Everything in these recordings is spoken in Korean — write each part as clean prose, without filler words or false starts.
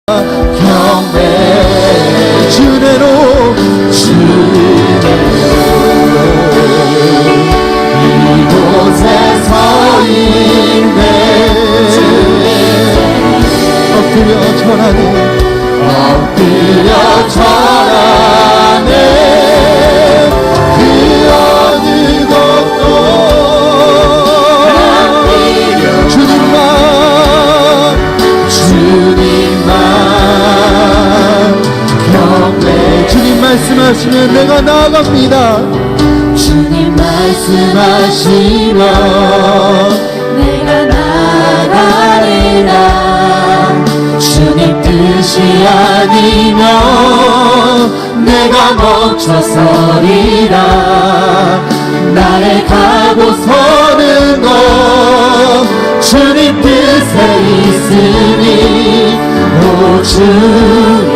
경배 주대로 이곳에 서 있네. 엎드려 절하네. 엎드려 절하네. 그 어느 것도 주님만 경배. 주님 말씀하시면 내가 나아갑니다. 주님 말씀하시면 내가 나가리라. 주님 뜻이 아니면 내가 멈춰서리라. 나의 가고 서는 것 주님 뜻에 있으니 오 주님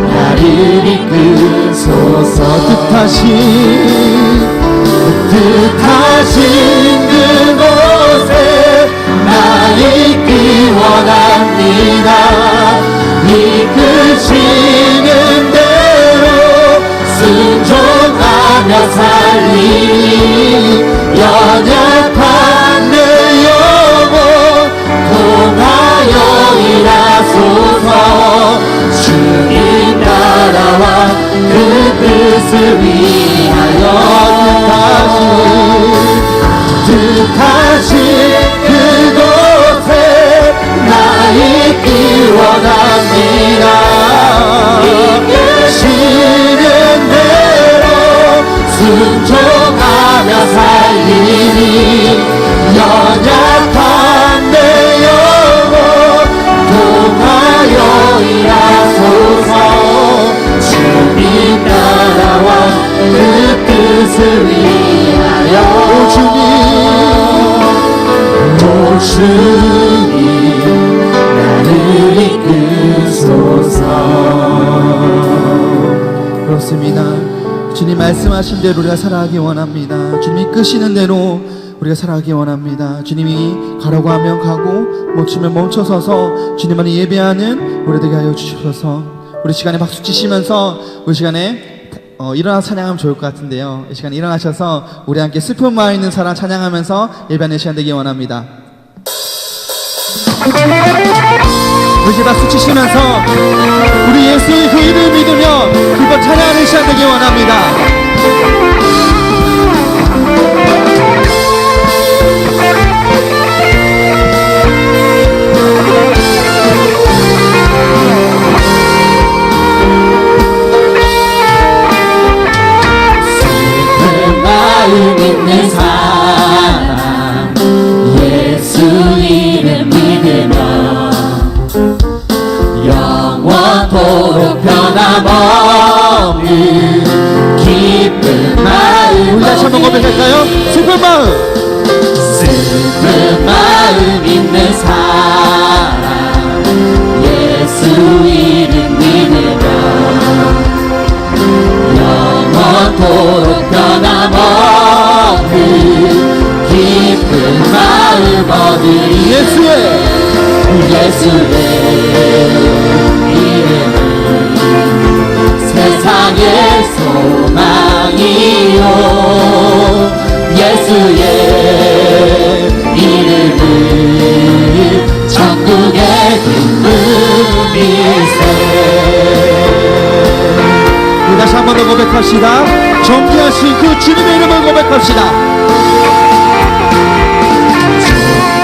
나를 이끄소서. 뜻하신 그곳에 나 있기 원합니다. 이끄시는 대로 순종하며 살리니 연약한 내 영혼 통하여 일하소서. 주님 나라와 그 뜻을 위하여 뜻하신 그곳에 나 있기 원합니다. 이끄시는 대로 순종하며 살리니 연약한 내 영혼 통하여 일하소서. 주님 나라와 그 뜻을 위하여 오 주님 나를 이끄소서. 그렇습니다. 주님 말씀하신 대로 우리가 살아가기 원합니다. 주님이 이끄시는 대로 우리가 살아가기 원합니다. 주님이 가라고 하면 가고 멈추면 멈춰서서 주님만을 예배하는 우리 되게 하여 주시옵소서. 우리 시간에 박수 치시면서 우리 시간에 일어나서 찬양하면 좋을 것 같은데요. 이 시간에 일어나셔서 우리 함께 슬픈 마음 있는 사람 찬양하면서 예배하는 시간 되기 원합니다. 우리 이제 박수 치시면서 우리 예수의 그 이름을 믿으며 그것 찬양하는 시간 되기 원합니다. 마음 있는 사람 예수 이름 믿으며 영원토록 변함없는 기쁜 마음. 우리 다시 한번 고백할까요? 슬픈 마음 있는 사람 예수 이름 믿으며 영원토록 변함없는 기쁜 마음 얻으리. 예수의 이름은 세상의 소망이요. 예수의 이름은 천국의 기쁨일세. 다시 한 번 더 고백합시다. 존귀하신 그 주님의 이름을 고백합시다.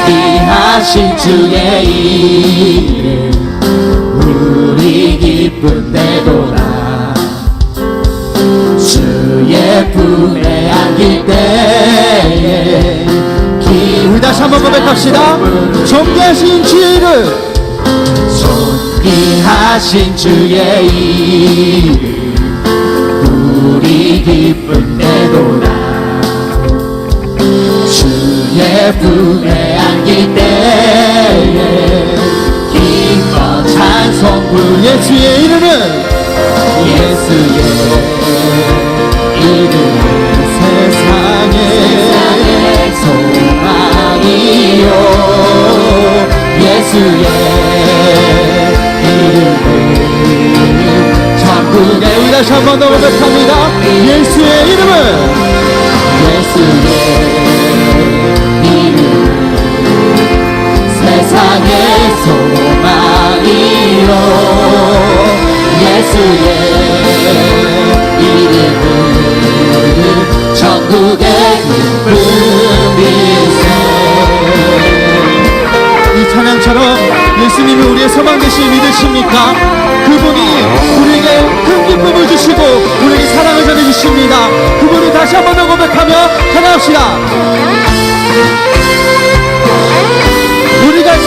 존귀하신 주의 이름 우리 기쁜 때도다. 주의 품에 안길 때에 우리 다시 한 번 고백합시다. 존귀하신 주의 이름, 존귀하신 주의 이름 우리 기쁜 때도다. 주의 품에 안길 때에 기뻐 찬송 부르. 예수의 이름은 예수의 이름은 세상의 소망이요. 예수의 다시 한번 더 고백합니다. 예수의 이름은 예수의 이름 세상의 소망이요 예수의 이름은 천국의 기쁨이세 이 찬양처럼 예수님이 우리의 소망 되신 믿으십니까? 그분이 우리에게 큰 기쁨을 주시고 우리에게 사랑을 전해주십니다. 그분을 다시 한번 더 고백하며 찬양합시다. 우리 갈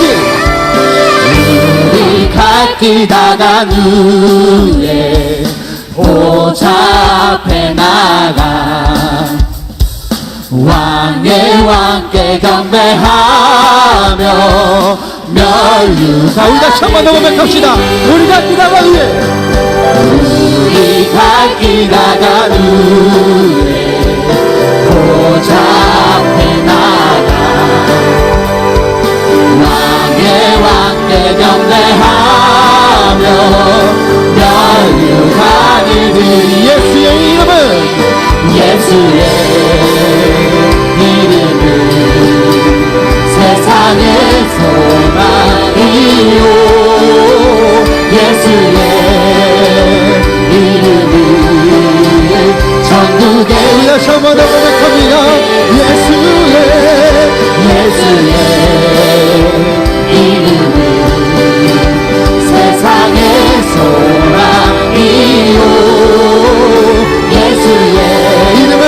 길 다간 후에 보좌 앞에 나가 왕의 왕께 경배하며 멸류관 자, 우리 다시 한번 더 고백합시다. 우리 갈 길 다간 후에 우리 갈 길 나간 후에 보좌 앞에 나가 왕께 경배하며 멸류관을 드리 예수의 이름은 예수의 이름은 세상의 소망이요 예수의 이름은 천국의 다시 한번 더 고백합니다. 예수의 이름은 세상의 소망이요 예수의 이름은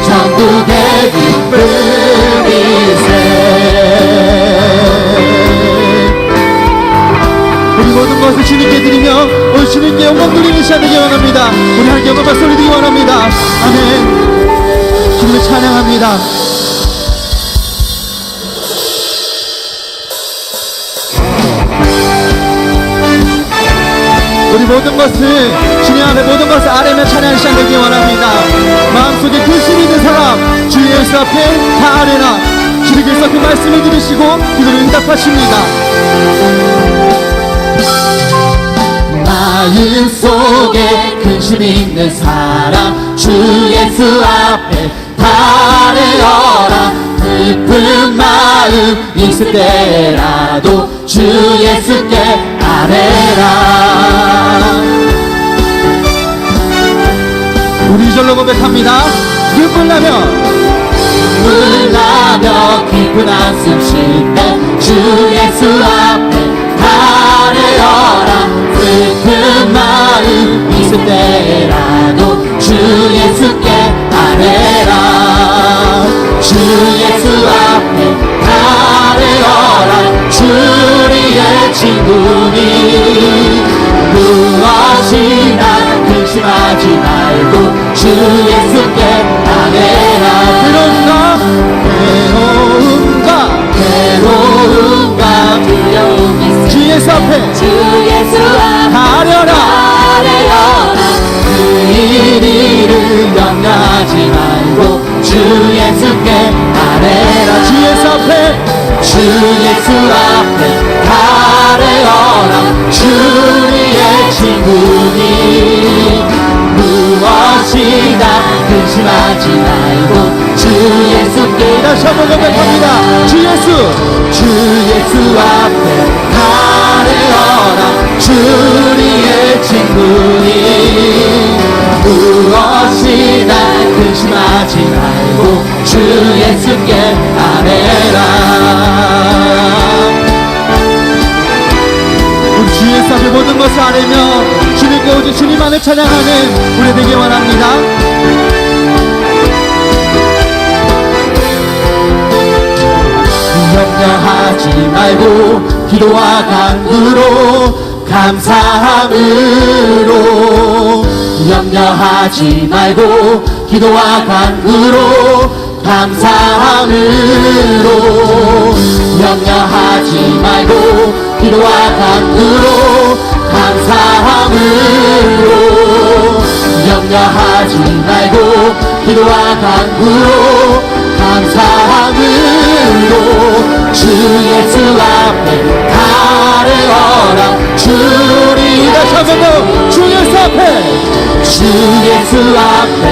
천국의 기쁨이세 우리 모든 것을 주님께 드리며 오늘 주님께 영광 돌리는 시간 되기 원합니다. 우리 함께 영광 박수 올리기 원합니다. 아멘. 주님을 찬양합니다. 우리 모든 것을 주님 앞에 모든 것을 아뢰며 찬양하는 시간 되기 원합니다. 마음속에 근심이 있는 사람 주 예수 앞에 다 아뢰라. 주님 예수 앞에 말씀을 들으시고 기도를 응답하십니다. 마음속에 근심 있는 사람 주 예수 앞에 달려라 슬픈 마음 있을 때라도 주 예수께 아뢰라 우리 이절로 고백합니다. 눈물 나며 깊은 한숨 쉴 때 주 예수 앞에 달려라 슬픈 마음 있을 때라도 주 예수께 아뢰라 주 예수 앞에 달려라 주리의 친구니 무엇이나 근심하지 말고 주 예수께 아뢰라 괴로움과 두려움이 주 예수 앞에 주 예수 앞에 가려라 그 일을 염려하지 말고 주 예수께 아뢰라 주 예수 앞에 가려라 주리의 친구니 무엇이나 근심하지 말고 주 예수께 다시 한번 고백합니다. 주 예수 앞에 가려라 주리의 친구니 무엇이나 근심하지 말고 주 예수께 아뢰라 우리 주 예수 앞에 모든 것을 아뢰며 주님께 오직 주님만을 찬양하는 우리 되기 원합니다. 염려하지 말고 기도와 간구로 감사함으로 염려하지 말고 기도와 간구로 감사함으로 염려하지 말고 기도와 간구로 감사함으로 염려하지 말고 기도와 간구로 감사함으로 주 예수 앞에 가려라 주리의 다시 한 번 더 주 예수 앞에 주 예수 앞에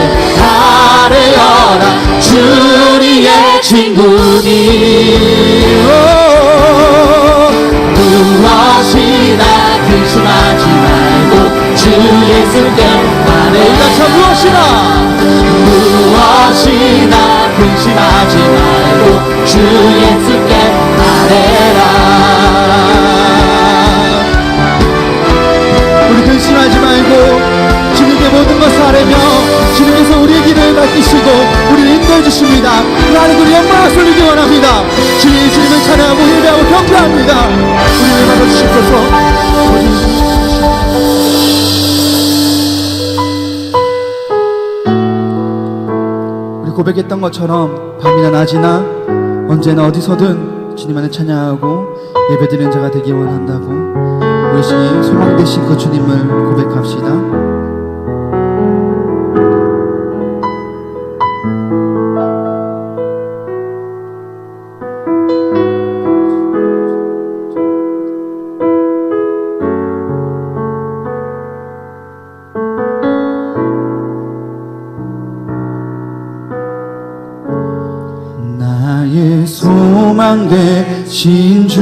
아뢰어라 주리의 친구니 무엇이나 근심하지 말고 주 예수께 아뢰라 무엇이나 근심하지 말고 주 예수께 아뢰라 우리 근심하지 말고 주님께 모든 것을 아뢰며 주님께서 우리의 길을 맡기시고 우리를 인도해 주십니다. 하나님 우리 영광을 돌리기 원합니다. 주님을 찬양하고 예배하고 경배합니다. 우리를 받아주시옵소서. 우리 고백했던 것처럼 밤이나 낮이나 언제나 어디서든 주님 안에 찬양하고 예배드리는 자가 되기 원한다고 우리 주님 소망 되신 그 주님을 고백합시다. 나의 소망 되신 주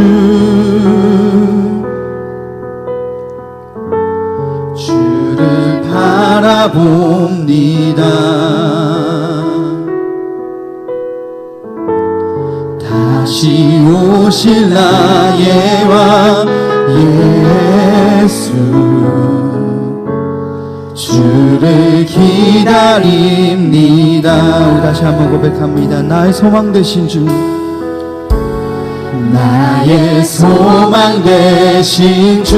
주를 바라봅니다. 다시 오실 나의 왕 예수 주를 기다립니다. 다시 한번 고백합니다. 나의 소망 되신 주 나의 소망 되신 주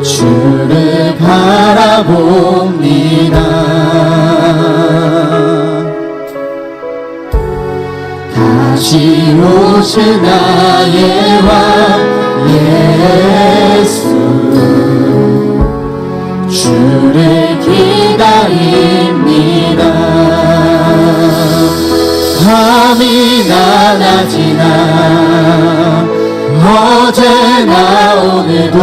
주를 바라봅니다. 다시 오실 나의 왕 예수 주를 기다립니다. 밤이나 낮이나 어제나 오늘도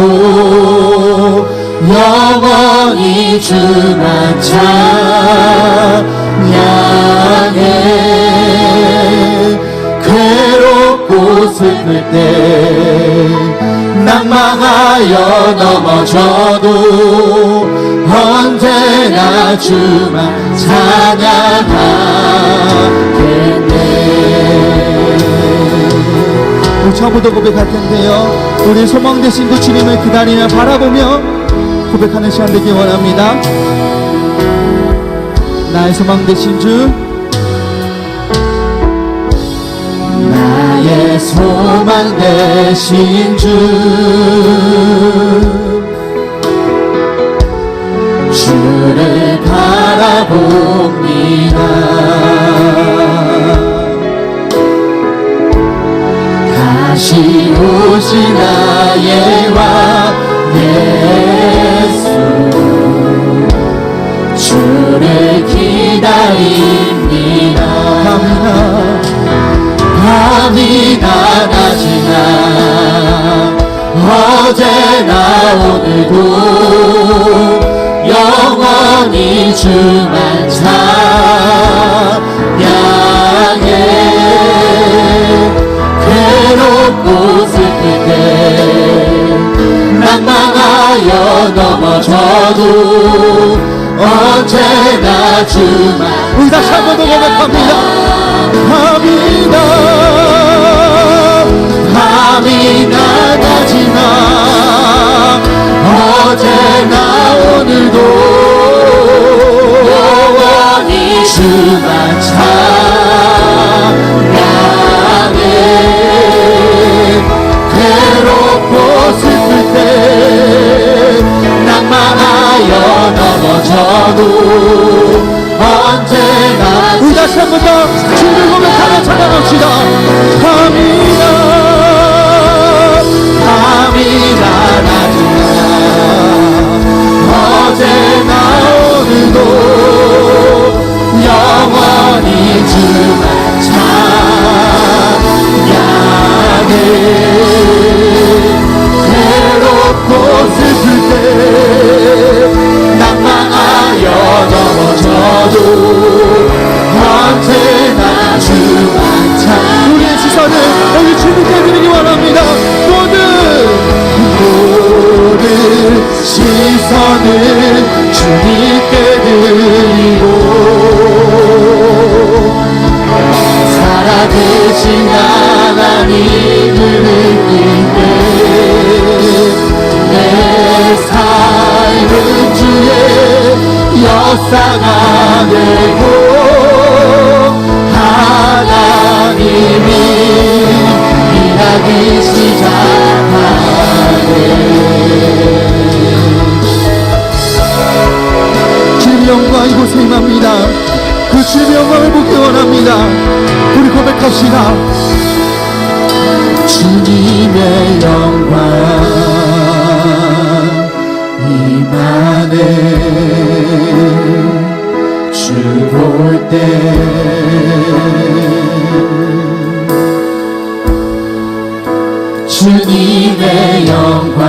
영원히 주만 찬양해. 괴롭고 슬플 때 낭망하여 넘어져도 언제나 주만 찬양하겠네. 우리 처음부터 고백할 텐데요, 우리 소망 되신 그 주님을 기다리며 바라보며 고백하는 시간 되기 원합니다. 나의 소망 되신 주 나의 소망 되신 주 주를 바라봅니다. 다시 오실 나의 왕 예수 주를 기다립니다. 밤이나 낮이나 어제나 오늘도 영원히 주만 찬양해. 괴롭고 슬플 때 낭망하여 넘어져도 언제나 주만. 우리 다시 한 번 더 고백합니다. 밤이나 낮이나 어제나 오늘도 영원히 주만 찬양해. 괴롭고 슬플 때 낭만하여 넘어져도 언제나. 우리 다시 한 번 더 주를 고백하며 찬양합시다. 밤이나 낮이나 어제나 오늘도 영원히 주만 찬양해. 역사가 되고 하나님이 일하기 시작하네. 주님의 영광 이곳에 임합니다. 그 주님의 영광을 보기 원합니다. 우리 고백합시다. 주님의 영광 임하네. 주 볼 때 주님의 영광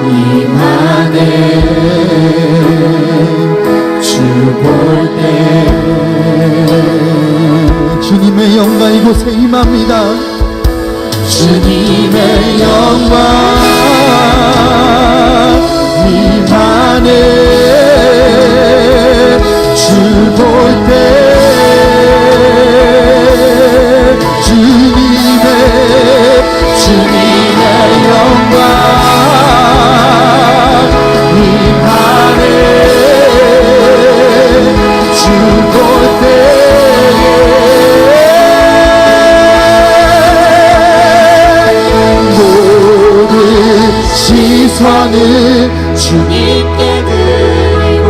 임하네. 주 볼 때 주님의 영광 이곳에 임합니다. 주님의 영광 임하네. 주 볼 때 주님의 영광 임하네. 주 볼 때 모든 시선을 주님께 드리고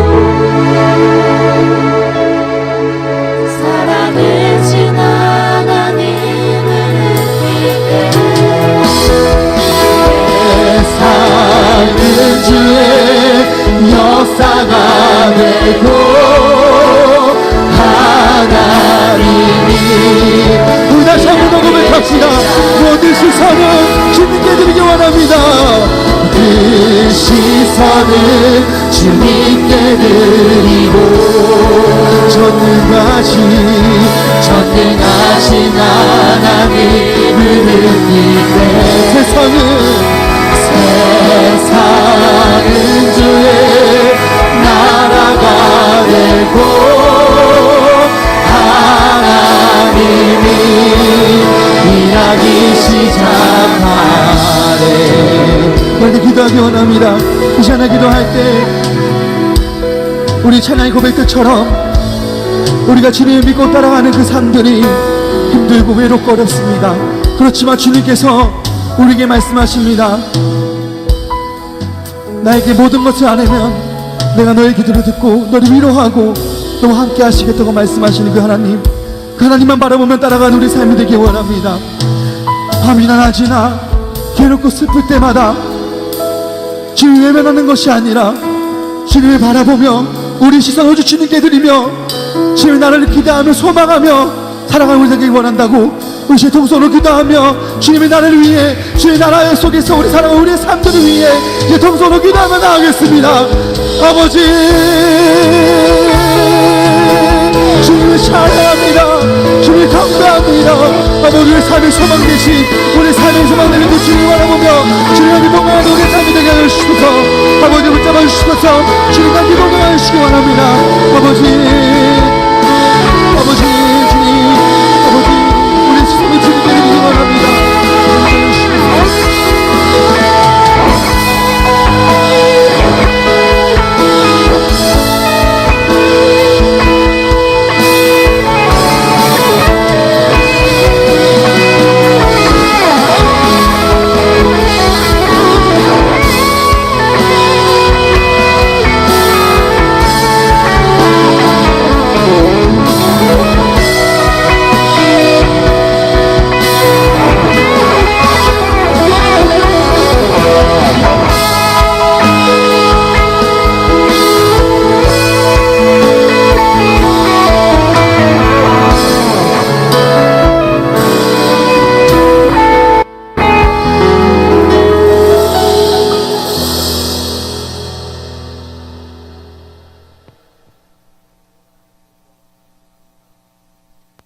살아계신 하나님을 느끼게 사는 주의 역사가 되고 하나님이 우리 다시 한번 더 고백합시다. 모든 시선은 주님께 드리기 원합니다. 그 시선을 주님께 드리고 전능하신 하나님을 느끼네. 세상은 주의 나라가 되고 하나님이 일하기 시작하네. 그런데 기도하기 원합니다. 이 찬양 기도할 때 우리 찬양의 고백들처럼 우리가 주님을 믿고 따라가는 그 삶들이 힘들고 외롭고 어렵습니다. 그렇지만 주님께서 우리에게 말씀하십니다. 나에게 모든 것을 아뢰면 내가 너의 기도를 듣고 너를 위로하고 너와 함께 하시겠다고 말씀하시는 그 하나님, 그 하나님만 바라보면 따라가는 우리 삶이 되기 원합니다. 밤이나 낮이나 괴롭고 슬플 때마다 주님 외면하는 것이 아니라 주님을 바라보며 우리 시선 오직 주님께 드리며 주님의 나라를 기대하며 소망하며 살아가는 우리 되기 원한다고 우리 동서로 기도하며 주님의 나라를 위해 주의 나라 속에서 우리 살아가는 우리의 삶들을 위해 이제 동서로 기도하며 나아가겠습니다. 아버지 주님을 찬양합니다. 주님을 감사합니다. 아버지 우리의 삶의 소망 되신 우리 삶의 소망 되는 그 주님을 바라보며 주님과 기도하는 우리의 삶이 되게 하여 주시소서. 아버지 붙잡아 주시소서. 주님과 기도하여 주시기 원합니다. 아버지 주님 아버지 우리 시선을 주님께 드리기 원합니다.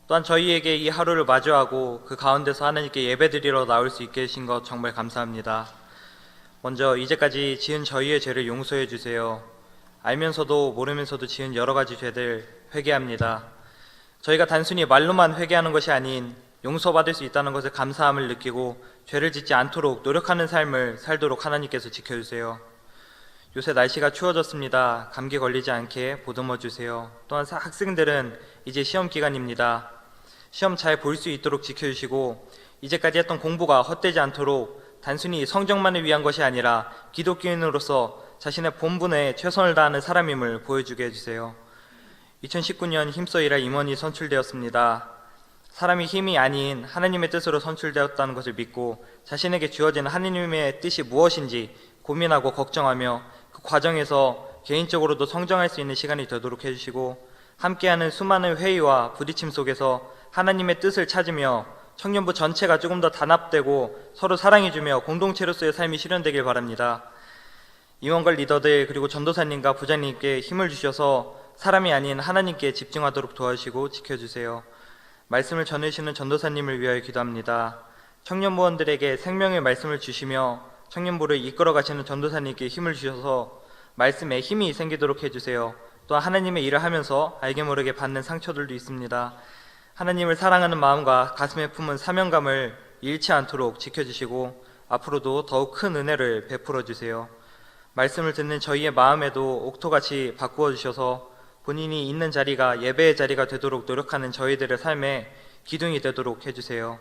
또한 저희에게 이 하루를 마주하고 그 가운데서 하나님께 예배드리러 나올 수 있게 해주신 것 정말 감사합니다. 먼저 이제까지 지은 저희의 죄를 용서해 주세요. 알면서도 모르면서도 지은 여러 가지 죄들 회개합니다. 저희가 단순히 말로만 회개하는 것이 아닌 용서받을 수 있다는 것에 감사함을 느끼고 죄를 짓지 않도록 노력하는 삶을 살도록 하나님께서 지켜주세요. 요새 날씨가 추워졌습니다. 감기 걸리지 않게 보듬어 주세요. 또한 학생들은 이제 시험 기간입니다. 시험 잘 볼 수 있도록 지켜주시고 이제까지 했던 공부가 헛되지 않도록 단순히 성적만을 위한 것이 아니라 기독교인으로서 자신의 본분에 최선을 다하는 사람임을 보여주게 해주세요. 2019년 힘써 일할 임원이 선출되었습니다. 사람이 힘이 아닌 하나님의 뜻으로 선출되었다는 것을 믿고 자신에게 주어진 하나님의 뜻이 무엇인지 고민하고 걱정하며 그 과정에서 개인적으로도 성장할 수 있는 시간이 되도록 해주시고 함께하는 수많은 회의와 부딪힘 속에서 하나님의 뜻을 찾으며 청년부 전체가 조금 더 단합되고 서로 사랑해주며 공동체로서의 삶이 실현되길 바랍니다. 임원관 리더들 그리고 전도사님과 부장님께 힘을 주셔서 사람이 아닌 하나님께 집중하도록 도와주시고 지켜주세요. 말씀을 전해주시는 전도사님을 위하여 기도합니다. 청년부원들에게 생명의 말씀을 주시며 청년부를 이끌어 가시는 전도사님께 힘을 주셔서 말씀에 힘이 생기도록 해주세요. 또한 하나님의 일을 하면서 알게 모르게 받는 상처들도 있습니다. 하나님을 사랑하는 마음과 가슴에 품은 사명감을 잃지 않도록 지켜주시고 앞으로도 더욱 큰 은혜를 베풀어 주세요. 말씀을 듣는 저희의 마음에도 옥토같이 바꾸어 주셔서 본인이 있는 자리가 예배의 자리가 되도록 노력하는 저희들의 삶에 기둥이 되도록 해주세요.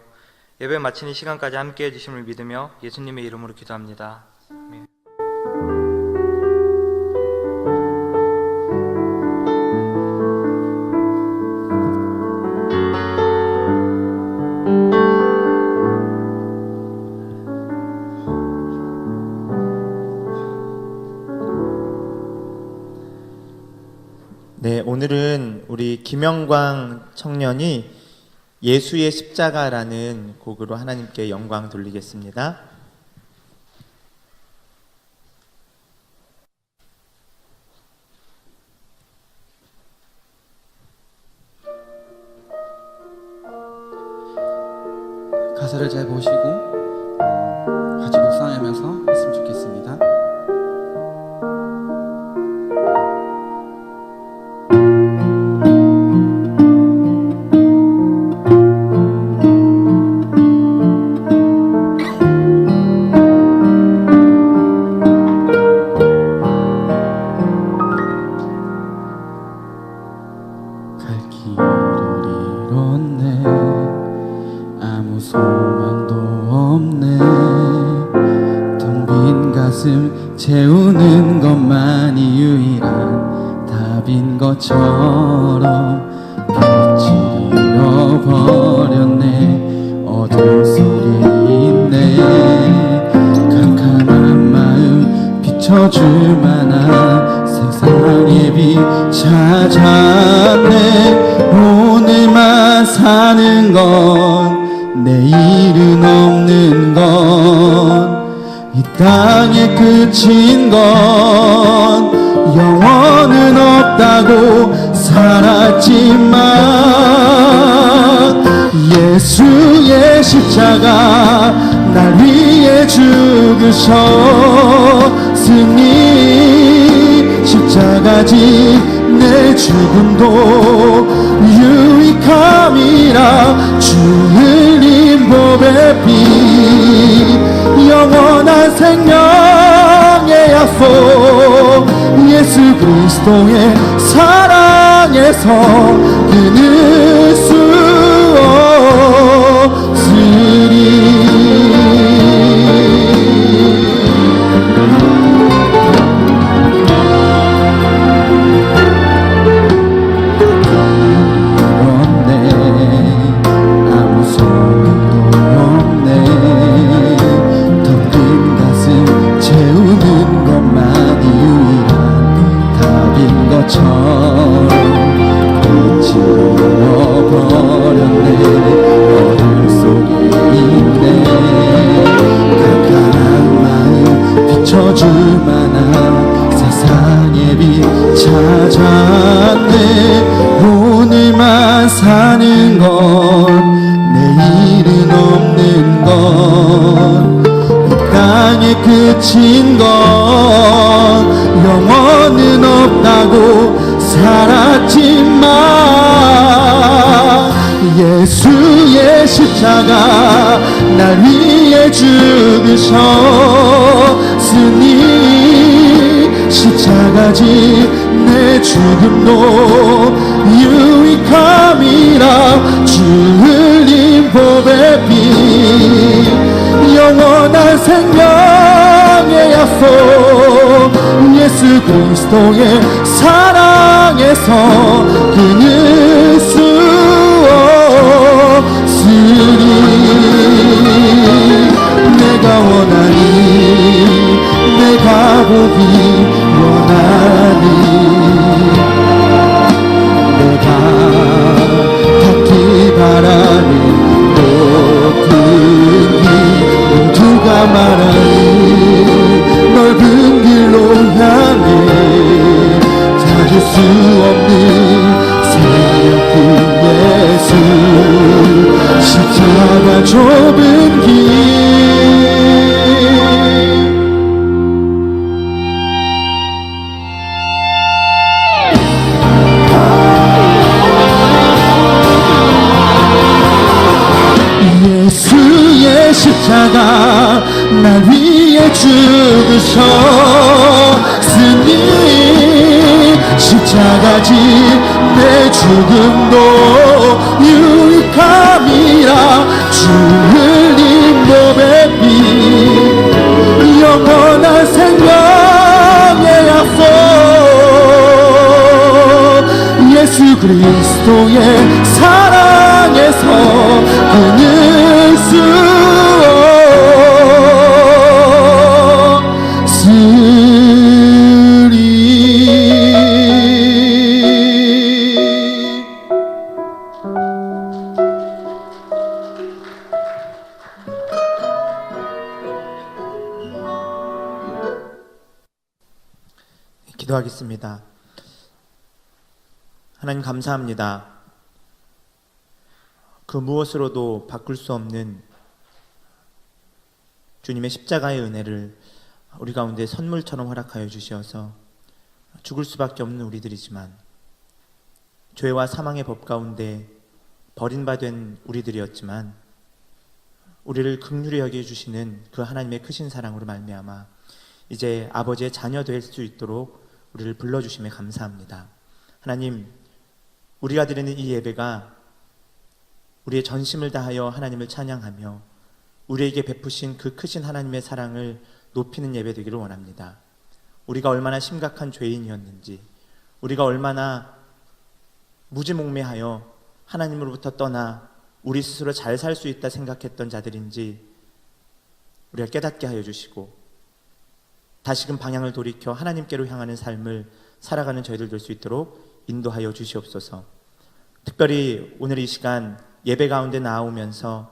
예배 마치는 시간까지 함께해 주심을 믿으며 예수님의 이름으로 기도합니다. 아멘. 네, 오늘은 우리 김영광 청년이 예수의 십자가라는 곡으로 하나님께 영광 돌리겠습니다. 가사를 잘 보시고 같이 묵상하면서 했으면 좋겠습니다. 채우는 것만이 유일한 답인 것처럼 빛이 잃어버렸네. 어둠 속에 있네. 캄캄한 마음 비춰줄 만한 세상의 빛 찾았네. 오늘만 사는 건 내일은 없는 건 이 땅의 끝인 건 영원은 없다고 살았지만 예수의 십자가 날 위해 죽으셨으니 십자가지 내 죽음도 유익함이라 주 흘린 보배 피 영원한 생명의 약속 예수 그리스도의 사랑에서 끊을 수 없으리. 오늘만 사는 건 내일은 없는 건 이 땅의 끝인 건 영원은 없다고 살았지만 예수의 십자가 날 위해 죽으셨으니 십자가지 내 죽음도 유익함이라 주 흘린 보배빛 영원한 생명의 약속 예수 그리스도의 사랑에서 끊을 수 없으니 내가 원하니 내가 보기 원하니 내가 닿기 바라는 높은 길 모두가 말하니 넓은 길로 향해 찾을 수 없는 새벽 예수 십자가 좁은 길 예수의 십자가 날 위해 죽으셨으니 십자가지 내 죽음도 유익함이라 주 흘린 보배빛 영원한 생명의 약속 예수 그리스도의 사랑에서 끊을 수 없으리. 기도하겠습니다. 하나님 감사합니다. 그 무엇으로도 바꿀 수 없는 주님의 십자가의 은혜를 우리 가운데 선물처럼 허락하여 주시어서 죽을 수밖에 없는 우리들이지만 죄와 사망의 법 가운데 버림받은 우리들이었지만 우리를 긍휼히 여겨주시는 그 하나님의 크신 사랑으로 말미암아 이제 아버지의 자녀 될 수 있도록 우리를 불러주심에 감사합니다. 하나님, 우리가 드리는 이 예배가 우리의 전심을 다하여 하나님을 찬양하며 우리에게 베푸신 그 크신 하나님의 사랑을 높이는 예배 되기를 원합니다. 우리가 얼마나 심각한 죄인이었는지, 우리가 얼마나 무지몽매하여 하나님으로부터 떠나 우리 스스로 잘 살 수 있다 생각했던 자들인지 우리가 깨닫게 하여 주시고 다시금 방향을 돌이켜 하나님께로 향하는 삶을 살아가는 저희들 될 수 있도록 인도하여 주시옵소서. 특별히 오늘 이 시간 예배 가운데 나오면서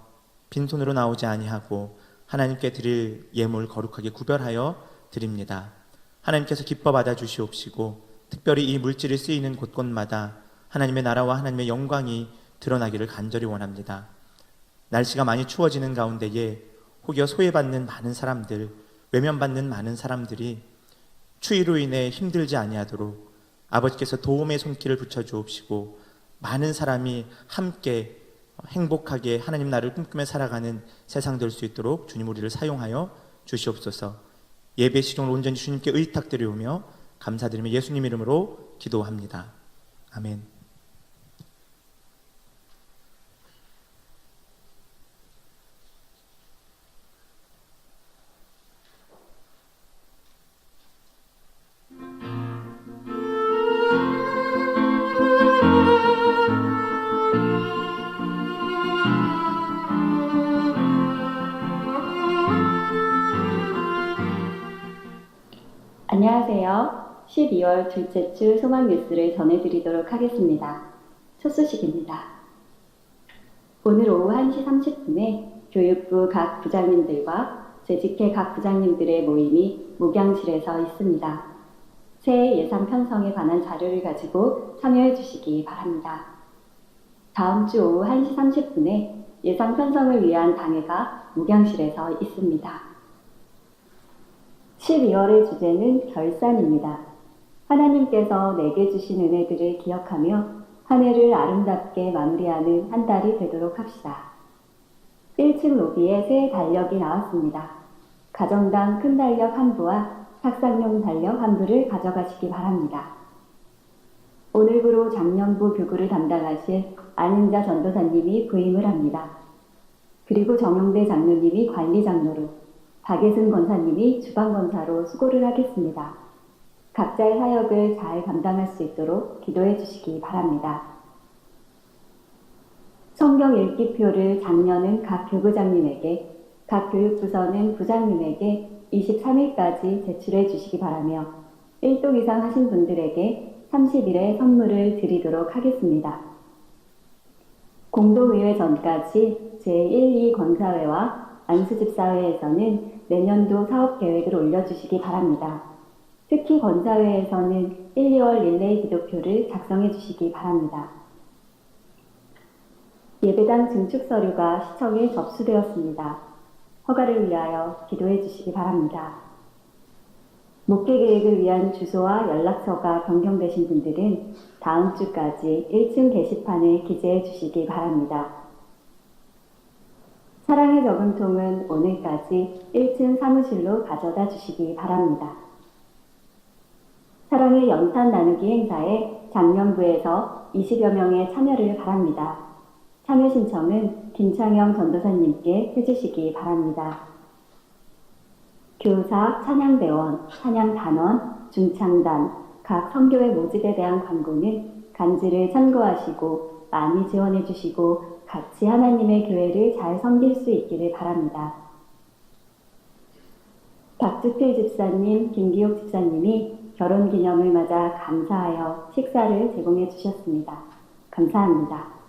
빈손으로 나오지 아니하고 하나님께 드릴 예물 거룩하게 구별하여 드립니다. 하나님께서 기뻐 받아 주시옵시고 특별히 이 물질이 쓰이는 곳곳마다 하나님의 나라와 하나님의 영광이 드러나기를 간절히 원합니다. 날씨가 많이 추워지는 가운데에 혹여 소외받는 많은 사람들, 외면받는 많은 사람들이 추위로 인해 힘들지 아니하도록 아버지께서 도움의 손길을 붙여주옵시고 많은 사람이 함께 행복하게 하나님 나라를 꿈꾸며 살아가는 세상 될 수 있도록 주님 우리를 사용하여 주시옵소서. 예배 시종을 온전히 주님께 의탁드리오며 감사드리며 예수님 이름으로 기도합니다. 아멘. 안녕하세요. 12월 둘째 주 소망 뉴스를 전해드리도록 하겠습니다. 첫 소식입니다. 오늘 오후 1시 30분에 교육부 각 부장님들과 재직회 각 부장님들의 모임이 목양실에서 있습니다. 새해 예산 편성에 관한 자료를 가지고 참여해 주시기 바랍니다. 다음 주 오후 1시 30분에 예산 편성을 위한 당회가 목양실에서 있습니다. 12월의 주제는 결산입니다. 하나님께서 내게 주신 은혜들을 기억하며 한 해를 아름답게 마무리하는 한 달이 되도록 합시다. 1층 로비에 새 달력이 나왔습니다. 가정당 큰 달력 한 부와 탁상용 달력 한 부를 가져가시기 바랍니다. 오늘부로 장년부 교구를 담당하실 안은자 전도사님이 부임을 합니다. 그리고 정용대 장로님이 관리장로로, 박예승 권사님이 주방권사로 수고를 하겠습니다. 각자의 사역을 잘 감당할 수 있도록 기도해 주시기 바랍니다. 성경 읽기표를 장년은 각 교부장님에게, 각 교육부서는 부장님에게 23일까지 제출해 주시기 바라며 1동 이상 하신 분들에게 30일에 선물을 드리도록 하겠습니다. 공동의회 전까지 제1, 2권사회와 안수집사회에서는 내년도 사업계획을 올려주시기 바랍니다. 특히 권사회에서는 1, 2월 릴레이 기도표를 작성해 주시기 바랍니다. 예배당 증축 서류가 시청에 접수되었습니다. 허가를 위하여 기도해 주시기 바랍니다. 목회 계획을 위한 주소와 연락처가 변경되신 분들은 다음 주까지 1층 게시판에 기재해 주시기 바랍니다. 사랑의 저금통은 오늘까지 1층 사무실로 가져다 주시기 바랍니다. 사랑의 연탄 나누기 행사에 장년부에서 20여 명의 참여를 바랍니다. 참여 신청은 김창영 전도사님께 해주시기 바랍니다. 교사, 찬양대원, 찬양단원, 중창단, 각 선교회 모집에 대한 광고는 간지를 참고하시고 많이 지원해 주시고 같이 하나님의 교회를 잘 섬길 수 있기를 바랍니다. 박주필 집사님, 김기옥 집사님이 결혼기념을 맞아 감사하여 식사를 제공해 주셨습니다. 감사합니다.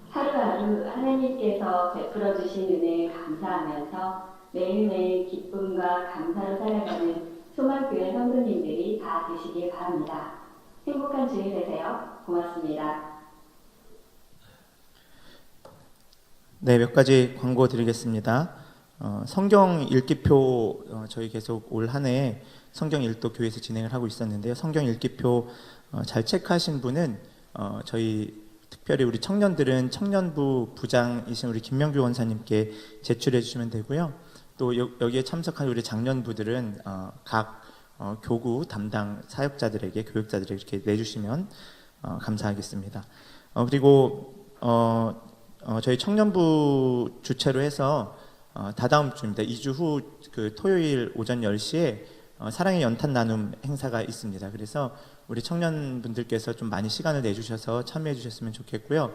하루하루 하나님께서 베풀어 주신 은혜에 감사하면서 매일매일 기쁨과 감사로 살아가는 소망교회 성도님들이 다 되시길 바랍니다. 행복한 주일 되세요. 고맙습니다. 네, 몇 가지 광고 드리겠습니다. 성경 읽기표 저희 계속 올 한 해 성경 읽도 교회에서 진행을 하고 있었는데요. 성경 읽기표 잘 체크하신 분은 저희 특별히 우리 청년들은 청년부 부장이신 우리 김명규 원사님께 제출해 주시면 되고요. 또 여기에 참석한 우리 장년부들은 각 교구 담당 사역자들에게, 교육자들에게 이렇게 내주시면 감사하겠습니다. 그리고 저희 청년부 주최로 해서 다다음 주입니다. 2주 후 그 토요일 오전 10시에 사랑의 연탄 나눔 행사가 있습니다. 그래서 우리 청년분들께서 좀 많이 시간을 내주셔서 참여해 주셨으면 좋겠고요.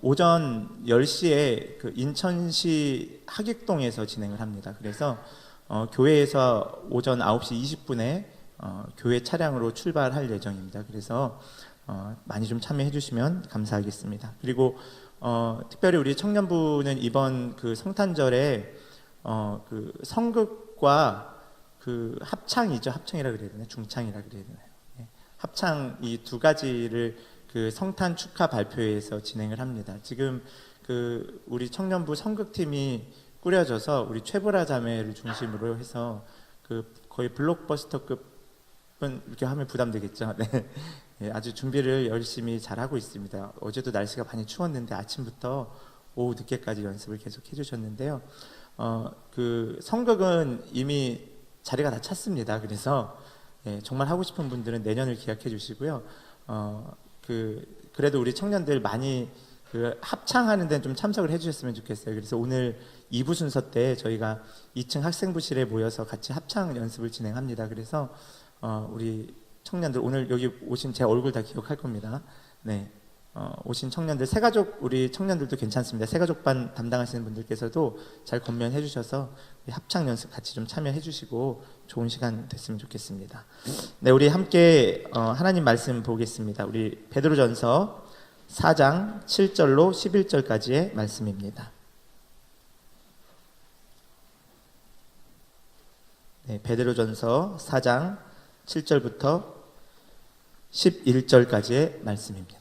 오전 10시에 그 인천시 하객동에서 진행을 합니다. 그래서 교회에서 오전 9시 20분에 교회 차량으로 출발할 예정입니다. 그래서 많이 좀 참여해 주시면 감사하겠습니다. 그리고 특별히 우리 청년부는 이번 그 성탄절에 그 성극과 그 합창이죠. 합창이라 그래야 되나요? 중창이라 그래야 되나요? 합창 이 두 가지를 그 성탄 축하 발표회에서 진행을 합니다. 지금 그 우리 청년부 성극팀이 꾸려져서 우리 최보라 자매를 중심으로 해서 그 거의 블록버스터급은 이렇게 하면 부담되겠죠. 네. 예, 아주 준비를 열심히 잘 하고 있습니다. 어제도 날씨가 많이 추웠는데 아침부터 오후 늦게까지 연습을 계속 해주셨는데요. 그 성극은 이미 자리가 다 찼습니다. 그래서 예, 정말 하고 싶은 분들은 내년을 기약해 주시고요. 그래도 우리 청년들 많이 그 합창하는 데는 좀 참석을 해주셨으면 좋겠어요. 그래서 오늘 2부 순서 때 저희가 2층 학생부실에 모여서 같이 합창 연습을 진행합니다. 그래서 우리 청년들 오늘 여기 오신 제 얼굴 다 기억할 겁니다. 네, 오신 청년들, 새가족 우리 청년들도 괜찮습니다. 새가족반 담당하시는 분들께서도 잘 권면해 주셔서 합창 연습 같이 좀 참여해 주시고 좋은 시간 됐으면 좋겠습니다. 네, 우리 함께 하나님 말씀 보겠습니다. 우리 베드로전서 4장 7절로 11절까지의 말씀입니다. 네, 베드로전서 4장 7절부터 11절까지의 말씀입니다.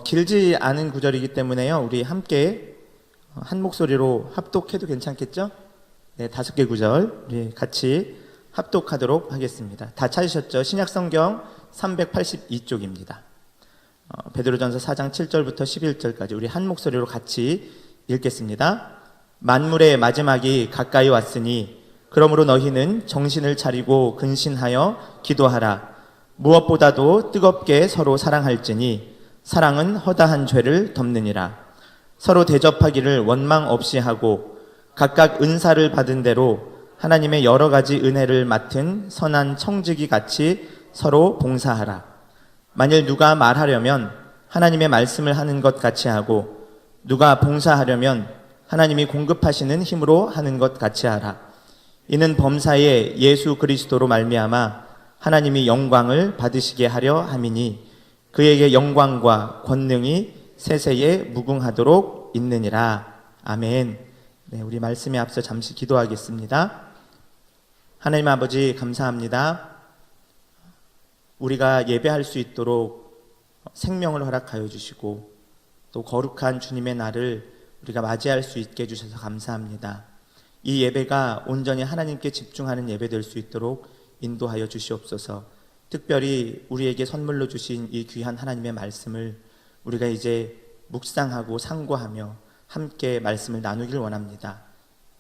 길지 않은 구절이기 때문에요. 우리 함께 한 목소리로 합독해도 괜찮겠죠? 네, 5개 구절 우리 같이 합독하도록 하겠습니다. 다 찾으셨죠? 신약성경 382쪽입니다. 베드로전서 4장 7절부터 11절까지 우리 한 목소리로 같이 읽겠습니다. 만물의 마지막이 가까이 왔으니 그러므로 너희는 정신을 차리고 근신하여 기도하라. 무엇보다도 뜨겁게 서로 사랑할지니 사랑은 허다한 죄를 덮느니라. 서로 대접하기를 원망 없이 하고 각각 은사를 받은 대로 하나님의 여러 가지 은혜를 맡은 선한 청지기 같이 서로 봉사하라. 만일 누가 말하려면 하나님의 말씀을 하는 것 같이 하고 누가 봉사하려면 하나님이 공급하시는 힘으로 하는 것 같이 하라. 이는 범사에 예수 그리스도로 말미암아 하나님이 영광을 받으시게 하려 함이니 그에게 영광과 권능이 세세에 무궁하도록 있느니라. 아멘. 네, 우리 말씀에 앞서 잠시 기도하겠습니다. 하나님 아버지 감사합니다. 우리가 예배할 수 있도록 생명을 허락하여 주시고 또 거룩한 주님의 날을 우리가 맞이할 수 있게 해주셔서 감사합니다. 이 예배가 온전히 하나님께 집중하는 예배 될 수 있도록 인도하여 주시옵소서. 특별히 우리에게 선물로 주신 이 귀한 하나님의 말씀을 우리가 이제 묵상하고 상고하며 함께 말씀을 나누길 원합니다.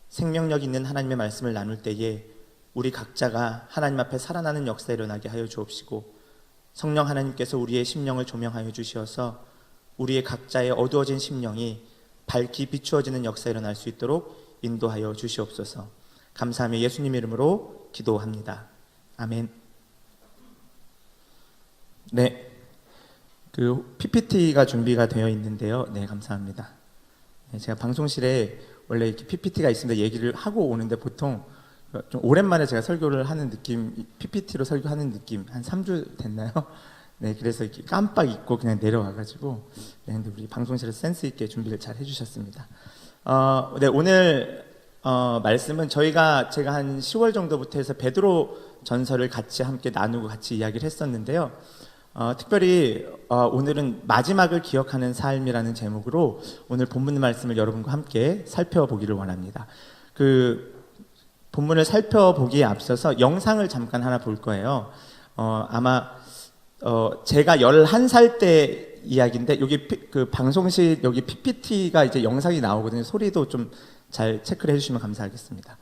생명력 있는 하나님의 말씀을 나눌 때에 우리 각자가 하나님 앞에 살아나는 역사 일어나게 하여 주옵시고 성령 하나님께서 우리의 심령을 조명하여 주시어서 우리의 각자의 어두워진 심령이 밝히 비추어지는 역사 일어날 수 있도록 인도하여 주시옵소서. 감사하며 예수님 이름으로 기도합니다. 아멘. 네, 그 PPT가 준비가 되어 있는데요. 네, 감사합니다. 네, 제가 방송실에 원래 이렇게 PPT가 있습니다. 얘기를 하고 오는데 보통 좀 오랜만에 제가 설교를 하는 느낌, PPT로 설교하는 느낌, 한 3주 됐나요? 네, 그래서 이렇게 깜빡 잊고 그냥 내려와가지고, 네, 근데 우리 방송실에서 센스 있게 준비를 잘 해주셨습니다. 네, 오늘 말씀은 제가 한 10월 정도부터 해서 베드로 전서를 같이 함께 나누고 같이 이야기를 했었는데요. 특별히 오늘은 마지막을 기억하는 삶이라는 제목으로 오늘 본문 말씀을 여러분과 함께 살펴보기를 원합니다. 그 본문을 살펴보기에 앞서서 영상을 잠깐 하나 볼 거예요. 아마 제가 11살 때 이야기인데 여기 그 방송실 여기 PPT가 이제 영상이 나오거든요. 소리도 좀 잘 체크를 해주시면 감사하겠습니다.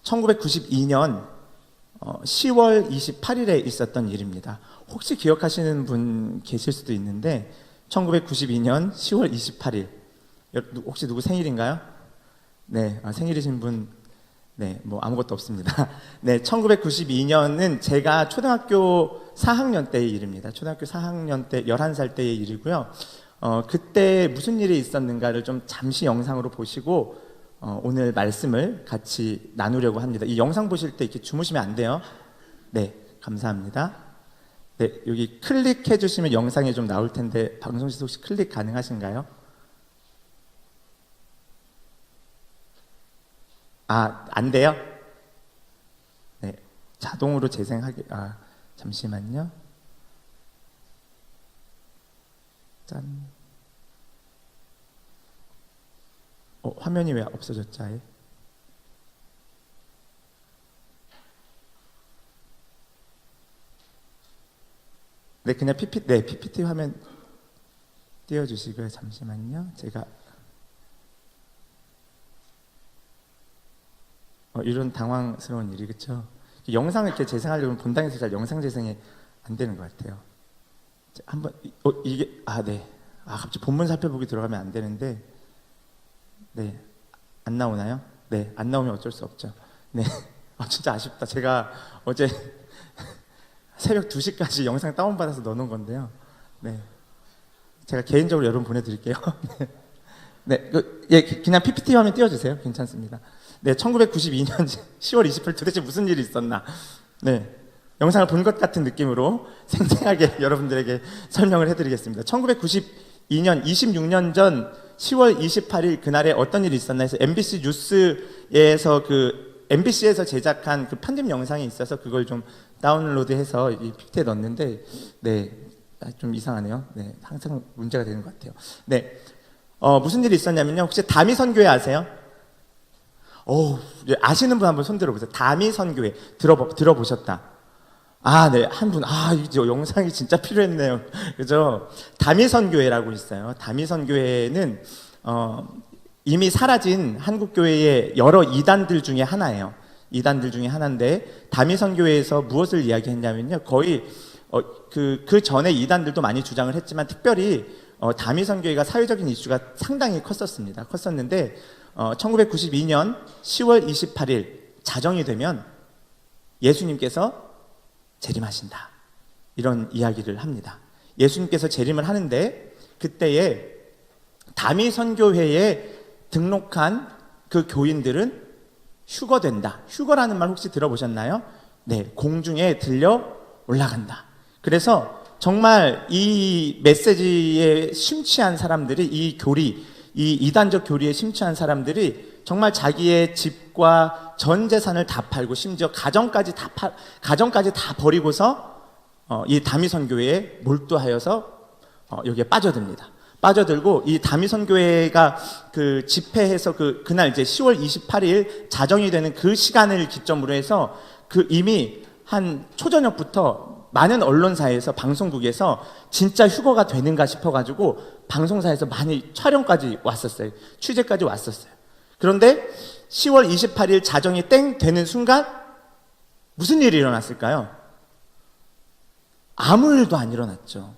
1992년 10월 28일에 있었던 일입니다. 혹시 기억하시는 분 계실 수도 있는데 1992년 10월 28일 혹시 누구 생일인가요? 네, 생일이신 분, 네, 뭐 아무것도 없습니다. 네, 1992년은 제가 초등학교 4학년 때의 일입니다. 초등학교 4학년 때 11살 때의 일이고요. 그때 무슨 일이 있었는가를 좀 잠시 영상으로 보시고 오늘 말씀을 같이 나누려고 합니다. 이 영상 보실 때 이렇게 주무시면 안 돼요. 네, 감사합니다. 네, 여기 클릭해 주시면 영상이 좀 나올 텐데 방송실 혹시 클릭 가능하신가요? 안 돼요? 네, 자동으로 재생하게. 잠시만요. 짠. 화면이 왜 없어졌지? 아예? 네, 그냥 PPT 화면 띄워주시고요. 잠시만요. 제가 이런 당황스러운 일이, 그렇죠? 영상을 이렇게 재생하려면 본당에서 잘 영상 재생이 안 되는 것 같아요. 한번 이게 네. 갑자기 본문 살펴보기 들어가면 안 되는데, 네, 안 나오나요? 네, 안 나오면 어쩔 수 없죠. 네, 진짜 아쉽다. 제가 어제 새벽 2시까지 영상 다운받아서 넣어놓은 건데요. 네. 제가 개인적으로 여러분 보내드릴게요. 네. 그냥 PPT 화면 띄워주세요. 괜찮습니다. 네. 1992년 10월 28일 도대체 무슨 일이 있었나. 네. 영상을 본 것 같은 느낌으로 생생하게 여러분들에게 설명을 해드리겠습니다. 1992년 26년 전 10월 28일 그날에 어떤 일이 있었나 해서 MBC 뉴스에서 MBC에서 제작한 그 편집 영상이 있어서 그걸 좀 다운로드해서 이 PPT에 넣었는데, 네, 좀 이상하네요. 네, 항상 문제가 되는 것 같아요. 네, 무슨 일이 있었냐면요. 혹시 다미선교회 아세요? 아시는 분 한번 손 들어보세요. 다미선교회 들어보셨다. 아, 네, 한 분. 이 영상이 진짜 필요했네요. 그죠? 다미선교회라고 있어요. 다미선교회는 이미 사라진 한국교회의 여러 이단들 중에 하나예요. 이단들 중에 하나인데, 다미선교회에서 무엇을 이야기했냐면요. 거의 그 전에 이단들도 많이 주장을 했지만 특별히 다미선교회가 사회적인 이슈가 상당히 컸었는데 1992년 10월 28일 자정이 되면 예수님께서 재림하신다, 이런 이야기를 합니다. 예수님께서 재림을 하는데 그때에 다미선교회에 등록한 그 교인들은 휴거된다. 휴거라는 말 혹시 들어보셨나요? 네, 공중에 들려 올라간다. 그래서 정말 이 메시지에 심취한 사람들이, 이 이단적 교리에 심취한 사람들이 정말 자기의 집과 전 재산을 다 팔고 심지어 가정까지 다 버리고서 이 다미선교회에 몰두하여서 여기에 빠져듭니다. 빠져들고 이 다미선교회가 그 집회해서 그날 이제 10월 28일 자정이 되는 그 시간을 기점으로 해서 이미 한 초저녁부터 많은 언론사에서, 방송국에서 진짜 휴거가 되는가 싶어가지고 방송사에서 많이 촬영까지 왔었어요. 취재까지 왔었어요. 그런데 10월 28일 자정이 땡 되는 순간 무슨 일이 일어났을까요? 아무 일도 안 일어났죠.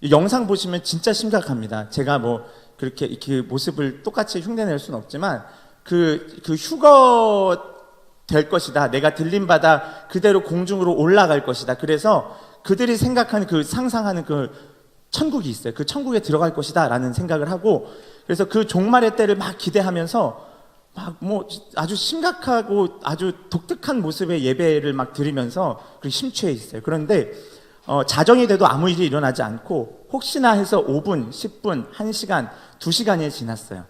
이 영상 보시면 진짜 심각합니다. 제가 뭐 그렇게 그 모습을 똑같이 흉내낼 수는 없지만 그 휴거 될 것이다. 내가 들림받아 그대로 공중으로 올라갈 것이다. 그래서 그들이 생각하는 상상하는 그 천국이 있어요. 그 천국에 들어갈 것이다 라는 생각을 하고, 그래서 그 종말의 때를 막 기대하면서 막 뭐 아주 심각하고 아주 독특한 모습의 예배를 막 드리면서 심취해 있어요. 그런데 자정이 돼도 아무 일이 일어나지 않고 혹시나 해서 5분, 10분, 1시간, 2시간이 지났어요.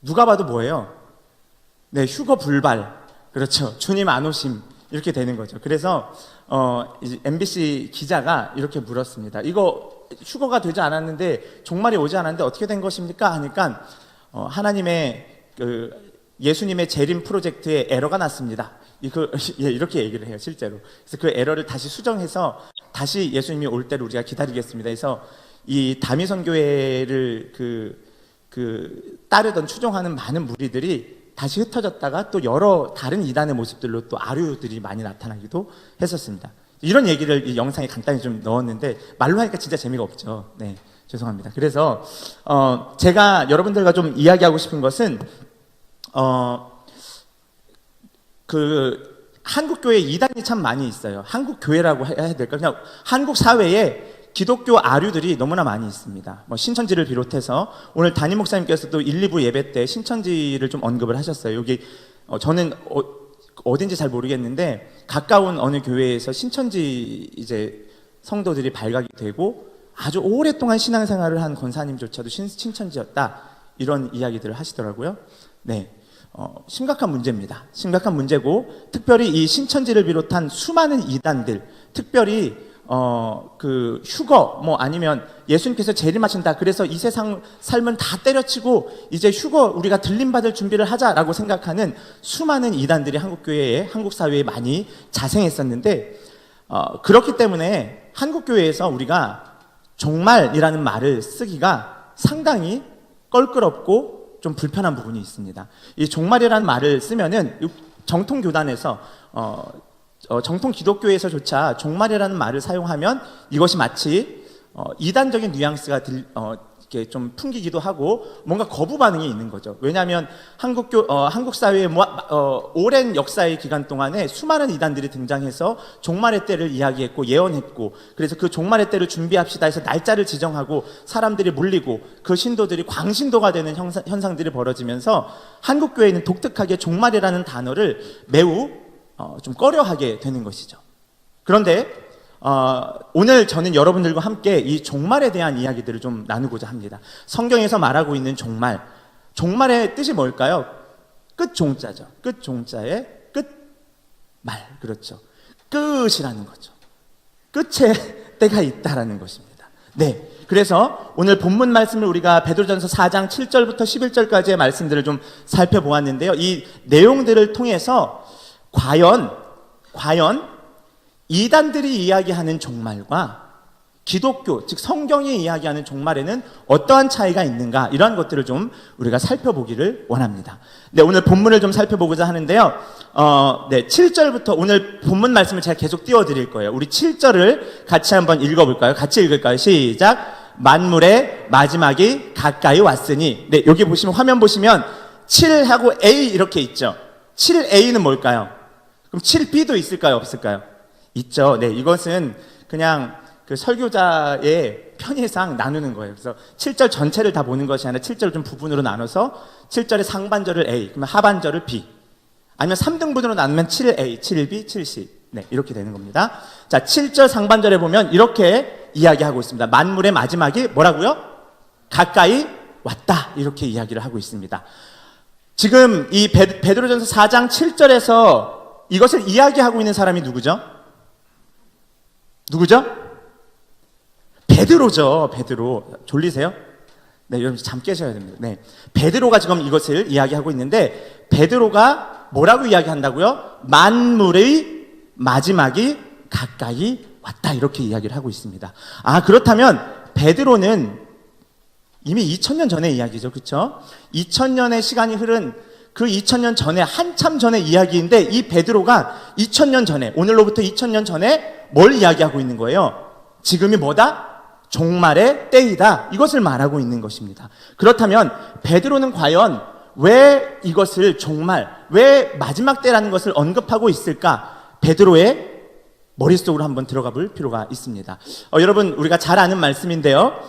누가 봐도 뭐예요? 네, 휴거 불발. 그렇죠. 주님 안 오심. 이렇게 되는 거죠. 그래서 이제 MBC 기자가 이렇게 물었습니다. 이거 휴거가 되지 않았는데, 종말이 오지 않았는데 어떻게 된 것입니까? 하니까 하나님의 예수님의 재림 프로젝트에 에러가 났습니다. 이렇게 얘기를 해요, 실제로. 그래서 그 에러를 다시 수정해서 다시 예수님이 올 때를 우리가 기다리겠습니다. 그래서 이 다미선교회를 따르던, 추종하는 많은 무리들이 다시 흩어졌다가 또 여러 다른 이단의 모습들로 또 아류들이 많이 나타나기도 했었습니다. 이런 얘기를 이 영상에 간단히 좀 넣었는데 말로 하니까 진짜 재미가 없죠. 네, 죄송합니다. 그래서 제가 여러분들과 좀 이야기하고 싶은 것은 한국 교회 이단이 참 많이 있어요. 한국 교회라고 해야 될까? 그냥 한국 사회에 기독교 아류들이 너무나 많이 있습니다. 뭐 신천지를 비롯해서 오늘 담임 목사님께서도 1, 2부 예배 때 신천지를 좀 언급을 하셨어요. 여기 저는 어딘지 잘 모르겠는데 가까운 어느 교회에서 신천지 이제 성도들이 발각이 되고 아주 오랫동안 신앙생활을 한 권사님조차도 신천지였다, 이런 이야기들을 하시더라고요. 네. 심각한 문제입니다. 심각한 문제고, 특별히 이 신천지를 비롯한 수많은 이단들, 특별히 휴거, 아니면 예수님께서 재림하신다, 그래서 이 세상 삶은 다 때려치고 이제 휴거, 우리가 들림받을 준비를 하자라고 생각하는 수많은 이단들이 한국교회에, 한국사회에 많이 자생했었는데, 그렇기 때문에 한국교회에서 우리가 종말이라는 말을 쓰기가 상당히 껄끄럽고 좀 불편한 부분이 있습니다. 이 종말이라는 말을 쓰면은 정통 교단에서 정통 기독교에서조차 종말이라는 말을 사용하면 이것이 마치 이단적인 뉘앙스가 이렇게 좀 풍기기도 하고 뭔가 거부 반응이 있는 거죠. 왜냐하면 한국 사회의 오랜 역사의 기간 동안에 수많은 이단들이 등장해서 종말의 때를 이야기했고 예언했고, 그래서 그 종말의 때를 준비합시다 해서 날짜를 지정하고 사람들이 몰리고 그 신도들이 광신도가 되는 현상들이 벌어지면서 한국 교회는 독특하게 종말이라는 단어를 매우 좀 꺼려하게 되는 것이죠. 그런데 오늘 저는 여러분들과 함께 이 종말에 대한 이야기들을 좀 나누고자 합니다. 성경에서 말하고 있는 종말의 뜻이 뭘까요? 끝종자죠. 끝종자의 끝말, 그렇죠. 끝이라는 거죠. 끝에 때가 있다라는 것입니다. 네, 그래서 오늘 본문 말씀을 우리가 베드로전서 4장 7절부터 11절까지의 말씀들을 좀 살펴보았는데요. 이 내용들을 통해서 과연 이단들이 이야기하는 종말과 기독교, 즉 성경이 이야기하는 종말에는 어떠한 차이가 있는가, 이러한 것들을 좀 우리가 살펴보기를 원합니다. 네, 오늘 본문을 좀 살펴보고자 하는데요. 7절부터 오늘 본문 말씀을 제가 계속 띄워드릴 거예요. 우리 7절을 같이 한번 읽어볼까요? 같이 읽을까요? 시작! 만물의 마지막이 가까이 왔으니. 네, 여기 보시면, 화면 보시면 7하고 A 이렇게 있죠. 7A는 뭘까요? 그럼 7B도 있을까요? 없을까요? 있죠. 네, 이것은 그냥 그 설교자의 편의상 나누는 거예요. 그래서 7절 전체를 다 보는 것이 아니라 7절을 좀 부분으로 나눠서 7절의 상반절을 A, 그러면 하반절을 B, 아니면 3등분으로 나누면 7A, 7B, 7C. 네, 이렇게 되는 겁니다. 자, 7절 상반절에 보면 이렇게 이야기하고 있습니다. 만물의 마지막이 뭐라고요? 가까이 왔다. 이렇게 이야기를 하고 있습니다. 지금 이 베드로전서 4장 7절에서 이것을 이야기하고 있는 사람이 누구죠? 누구죠? 베드로죠. 베드로. 졸리세요? 네, 여러분 잠 깨셔야 됩니다. 네, 베드로가 지금 이것을 이야기하고 있는데, 베드로가 뭐라고 이야기한다고요? 만물의 마지막이 가까이 왔다, 이렇게 이야기를 하고 있습니다. 아, 그렇다면 베드로는 이미 2000년 전의 이야기죠, 그렇죠? 2000년의 시간이 흐른 그 2000년 전에, 한참 전의 이야기인데, 이 베드로가 2000년 전에, 오늘로부터 2000년 전에 뭘 이야기하고 있는 거예요? 지금이 뭐다? 종말의 때이다. 이것을 말하고 있는 것입니다. 그렇다면 베드로는 과연 왜 이것을 왜 마지막 때라는 것을 언급하고 있을까? 베드로의 머릿속으로 한번 들어가 볼 필요가 있습니다. 여러분, 우리가 잘 아는 말씀인데요.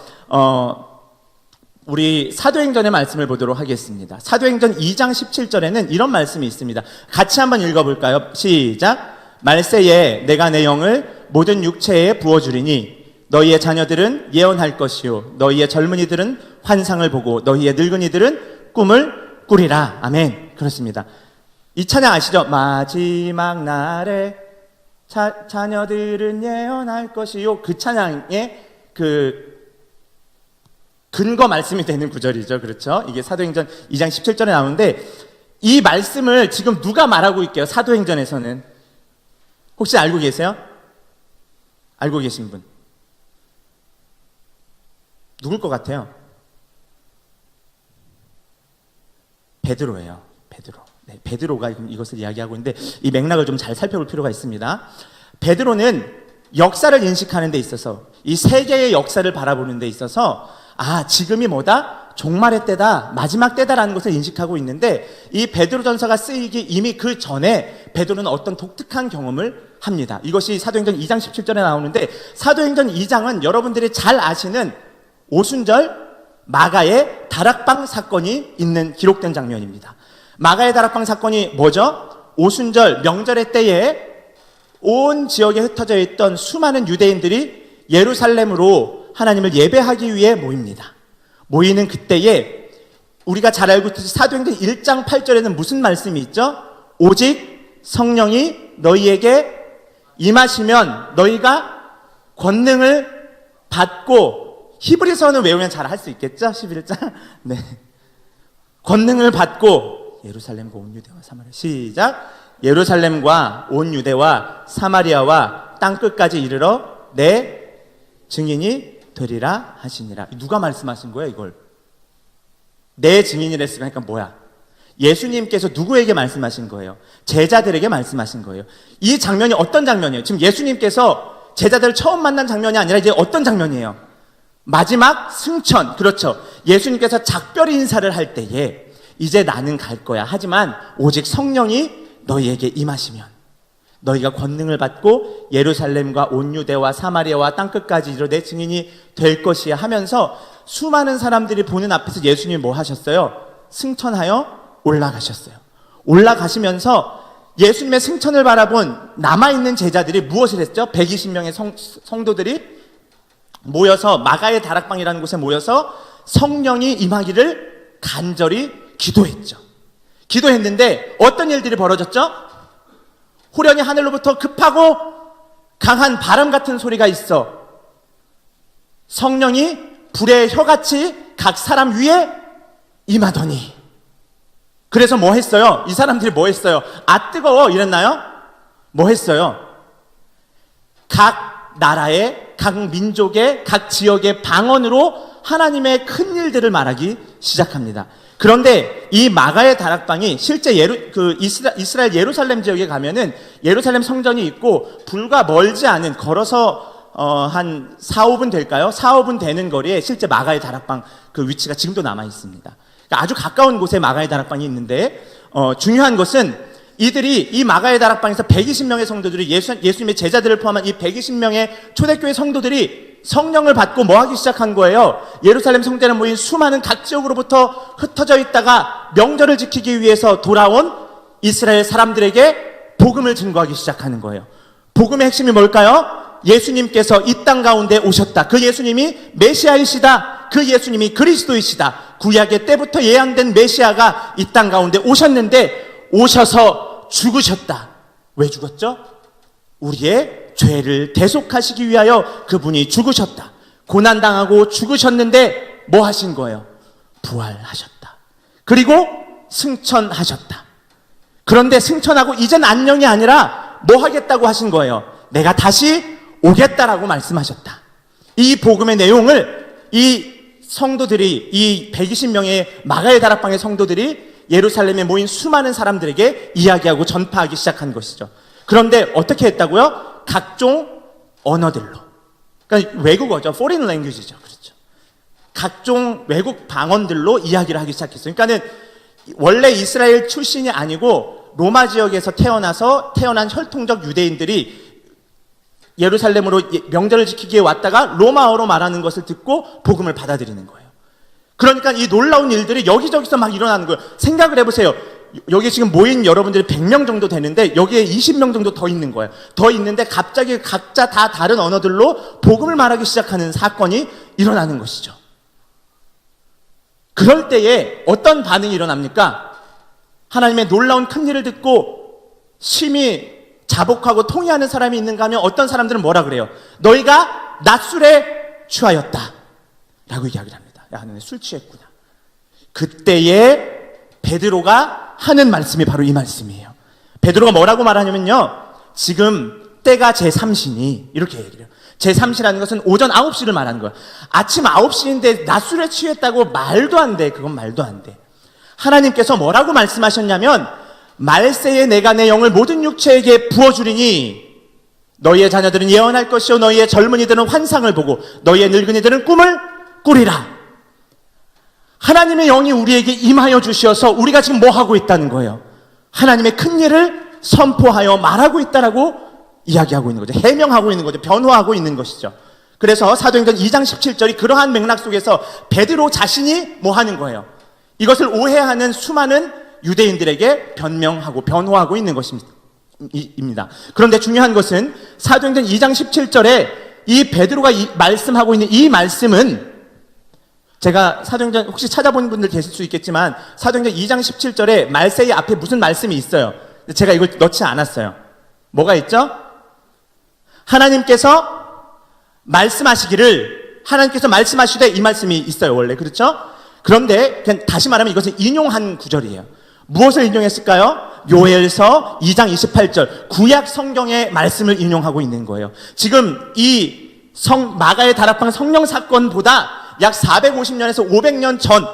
우리 사도행전의 말씀을 보도록 하겠습니다. 사도행전 2장 17절에는 이런 말씀이 있습니다. 같이 한번 읽어볼까요? 시작! 말세에 내가 내 영을 모든 육체에 부어주리니 너희의 자녀들은 예언할 것이요 너희의 젊은이들은 환상을 보고 너희의 늙은이들은 꿈을 꾸리라. 아멘. 그렇습니다. 이 찬양 아시죠? 마지막 날에 자녀들은 예언할 것이요. 그 찬양의 그 근거 말씀이 되는 구절이죠. 그렇죠? 이게 사도행전 2장 17절에 나오는데, 이 말씀을 지금 누가 말하고 있게요? 사도행전에서는. 혹시 알고 계세요? 알고 계신 분? 누굴 것 같아요? 베드로예요. 베드로. 네, 베드로가 이것을 이야기하고 있는데, 이 맥락을 좀 잘 살펴볼 필요가 있습니다. 베드로는 역사를 인식하는 데 있어서, 이 세계의 역사를 바라보는 데 있어서, 아, 지금이 뭐다? 종말의 때다, 마지막 때다라는 것을 인식하고 있는데, 이 베드로전서가 쓰이기 이미 그 전에 베드로는 어떤 독특한 경험을 합니다. 이것이 사도행전 2장 17절에 나오는데, 사도행전 2장은 여러분들이 잘 아시는 오순절 마가의 다락방 사건이 있는 기록된 장면입니다. 마가의 다락방 사건이 뭐죠? 오순절 명절의 때에 온 지역에 흩어져 있던 수많은 유대인들이 예루살렘으로 하나님을 예배하기 위해 모입니다. 모이는 그때에 우리가 잘 알고 있듯이 사도행전 1장 8절에는 무슨 말씀이 있죠? 오직 성령이 너희에게 임하시면 너희가 권능을 받고, 히브리서는 외우면 잘 할 수 있겠죠? 11장. 네. 권능을 받고 예루살렘과 온 유대와 사마리아. 시작. 예루살렘과 온 유대와 사마리아와 땅 끝까지 이르러 내 증인이 되리라 하시니라. 누가 말씀하신 거예요, 이걸? 내 증인이라 했으니까 뭐야? 예수님께서 누구에게 말씀하신 거예요? 제자들에게 말씀하신 거예요. 이 장면이 어떤 장면이에요? 지금 예수님께서 제자들을 처음 만난 장면이 아니라 이제 어떤 장면이에요? 마지막 승천, 그렇죠. 예수님께서 작별 인사를 할 때에 이제 나는 갈 거야. 하지만 오직 성령이 너희에게 임하시면 너희가 권능을 받고 예루살렘과 온 유대와 사마리아와 땅끝까지 이르러 내 증인이 될 것이야 하면서 수많은 사람들이 보는 앞에서 예수님이 뭐 하셨어요? 승천하여 올라가셨어요. 올라가시면서 예수님의 승천을 바라본 남아있는 제자들이 무엇을 했죠? 120명의 성도들이 모여서 마가의 다락방이라는 곳에 모여서 성령이 임하기를 간절히 기도했죠. 기도했는데 어떤 일들이 벌어졌죠? 후련히 하늘로부터 급하고 강한 바람 같은 소리가 있어 성령이 불의 혀같이 각 사람 위에 임하더니, 그래서 뭐 했어요? 이 사람들이 뭐 했어요? 아 뜨거워 이랬나요? 뭐 했어요? 각 나라의, 각 민족의, 각 지역의 방언으로 하나님의 큰 일들을 말하기 시작합니다. 그런데 이 마가의 다락방이 실제 이스라엘 예루살렘 지역에 가면은 예루살렘 성전이 있고 불과 멀지 않은, 걸어서 한 4, 5분 될까요? 4, 5분 되는 거리에 실제 마가의 다락방 그 위치가 지금도 남아 있습니다. 그러니까 아주 가까운 곳에 마가의 다락방이 있는데 중요한 것은 이들이 이 마가의 다락방에서 120명의 성도들이 예수님의 제자들을 포함한 이 120명의 초대교회 성도들이 성령을 받고 뭐 하기 시작한 거예요? 예루살렘 성전에 모인 수많은 각 지역으로부터 흩어져 있다가 명절을 지키기 위해서 돌아온 이스라엘 사람들에게 복음을 증거하기 시작하는 거예요. 복음의 핵심이 뭘까요? 예수님께서 이 땅 가운데 오셨다. 그 예수님이 메시아이시다. 그 예수님이 그리스도이시다. 구약의 때부터 예언된 메시아가 이 땅 가운데 오셨는데 오셔서 죽으셨다. 왜 죽었죠? 우리의 죄를 대속하시기 위하여 그분이 죽으셨다. 고난당하고 죽으셨는데 뭐 하신 거예요? 부활하셨다. 그리고 승천하셨다. 그런데 승천하고 이젠 안녕이 아니라 뭐 하겠다고 하신 거예요? 내가 다시 오겠다라고 말씀하셨다. 이 복음의 내용을 이 성도들이, 이 120명의 마가의 다락방의 성도들이 예루살렘에 모인 수많은 사람들에게 이야기하고 전파하기 시작한 것이죠. 그런데 어떻게 했다고요? 각종 언어들로. 그러니까 외국어죠. foreign language죠. 그렇죠. 각종 외국 방언들로 이야기를 하기 시작했어요. 그러니까는 원래 이스라엘 출신이 아니고 로마 지역에서 태어난 혈통적 유대인들이 예루살렘으로 명절을 지키기에 왔다가 로마어로 말하는 것을 듣고 복음을 받아들이는 거예요. 그러니까 이 놀라운 일들이 여기저기서 막 일어나는 거예요. 생각을 해보세요. 여기 지금 모인 여러분들이 100명 정도 되는데 여기에 20명 정도 더 있는 거예요. 더 있는데 갑자기 각자 다 다른 언어들로 복음을 말하기 시작하는 사건이 일어나는 것이죠. 그럴 때에 어떤 반응이 일어납니까? 하나님의 놀라운 큰 일을 듣고 심히 자복하고 통회하는 사람이 있는가 하면 어떤 사람들은 뭐라 그래요? 너희가 낮술에 취하였다 라고 이야기를 합니다. 야, 너네 술 취했구나. 그때에 베드로가 하는 말씀이 바로 이 말씀이에요. 베드로가 뭐라고 말하냐면요, 지금 때가 제3시니 이렇게 얘기를 해요. 제3시라는 것은 오전 9시를 말하는 거예요. 아침 9시인데 낮술에 취했다고 말도 안 돼. 그건 말도 안 돼. 하나님께서 뭐라고 말씀하셨냐면, 말세에 내가 내 영을 모든 육체에게 부어주리니 너희의 자녀들은 예언할 것이요 너희의 젊은이들은 환상을 보고 너희의 늙은이들은 꿈을 꾸리라. 하나님의 영이 우리에게 임하여 주시어서 우리가 지금 뭐 하고 있다는 거예요? 하나님의 큰 일을 선포하여 말하고 있다라고 이야기하고 있는 거죠. 해명하고 있는 거죠. 변호하고 있는 것이죠. 그래서 사도행전 2장 17절이 그러한 맥락 속에서 베드로 자신이 뭐 하는 거예요? 이것을 오해하는 수많은 유대인들에게 변명하고 변호하고 있는 것입니다. 그런데 중요한 것은 사도행전 2장 17절에 이 베드로가 말씀하고 있는 이 말씀은, 제가 사도행전 혹시 찾아본 분들 계실 수 있겠지만 사도행전 2장 17절에 말세의 앞에 무슨 말씀이 있어요. 제가 이걸 넣지 않았어요. 뭐가 있죠? 하나님께서 말씀하시되 이 말씀이 있어요. 원래 그렇죠? 그런데 그냥 다시 말하면 이것은 인용한 구절이에요. 무엇을 인용했을까요? 요엘서 2장 28절 구약 성경의 말씀을 인용하고 있는 거예요. 지금 이 마가의 다락방 성령 사건보다 약 450년에서 500년 전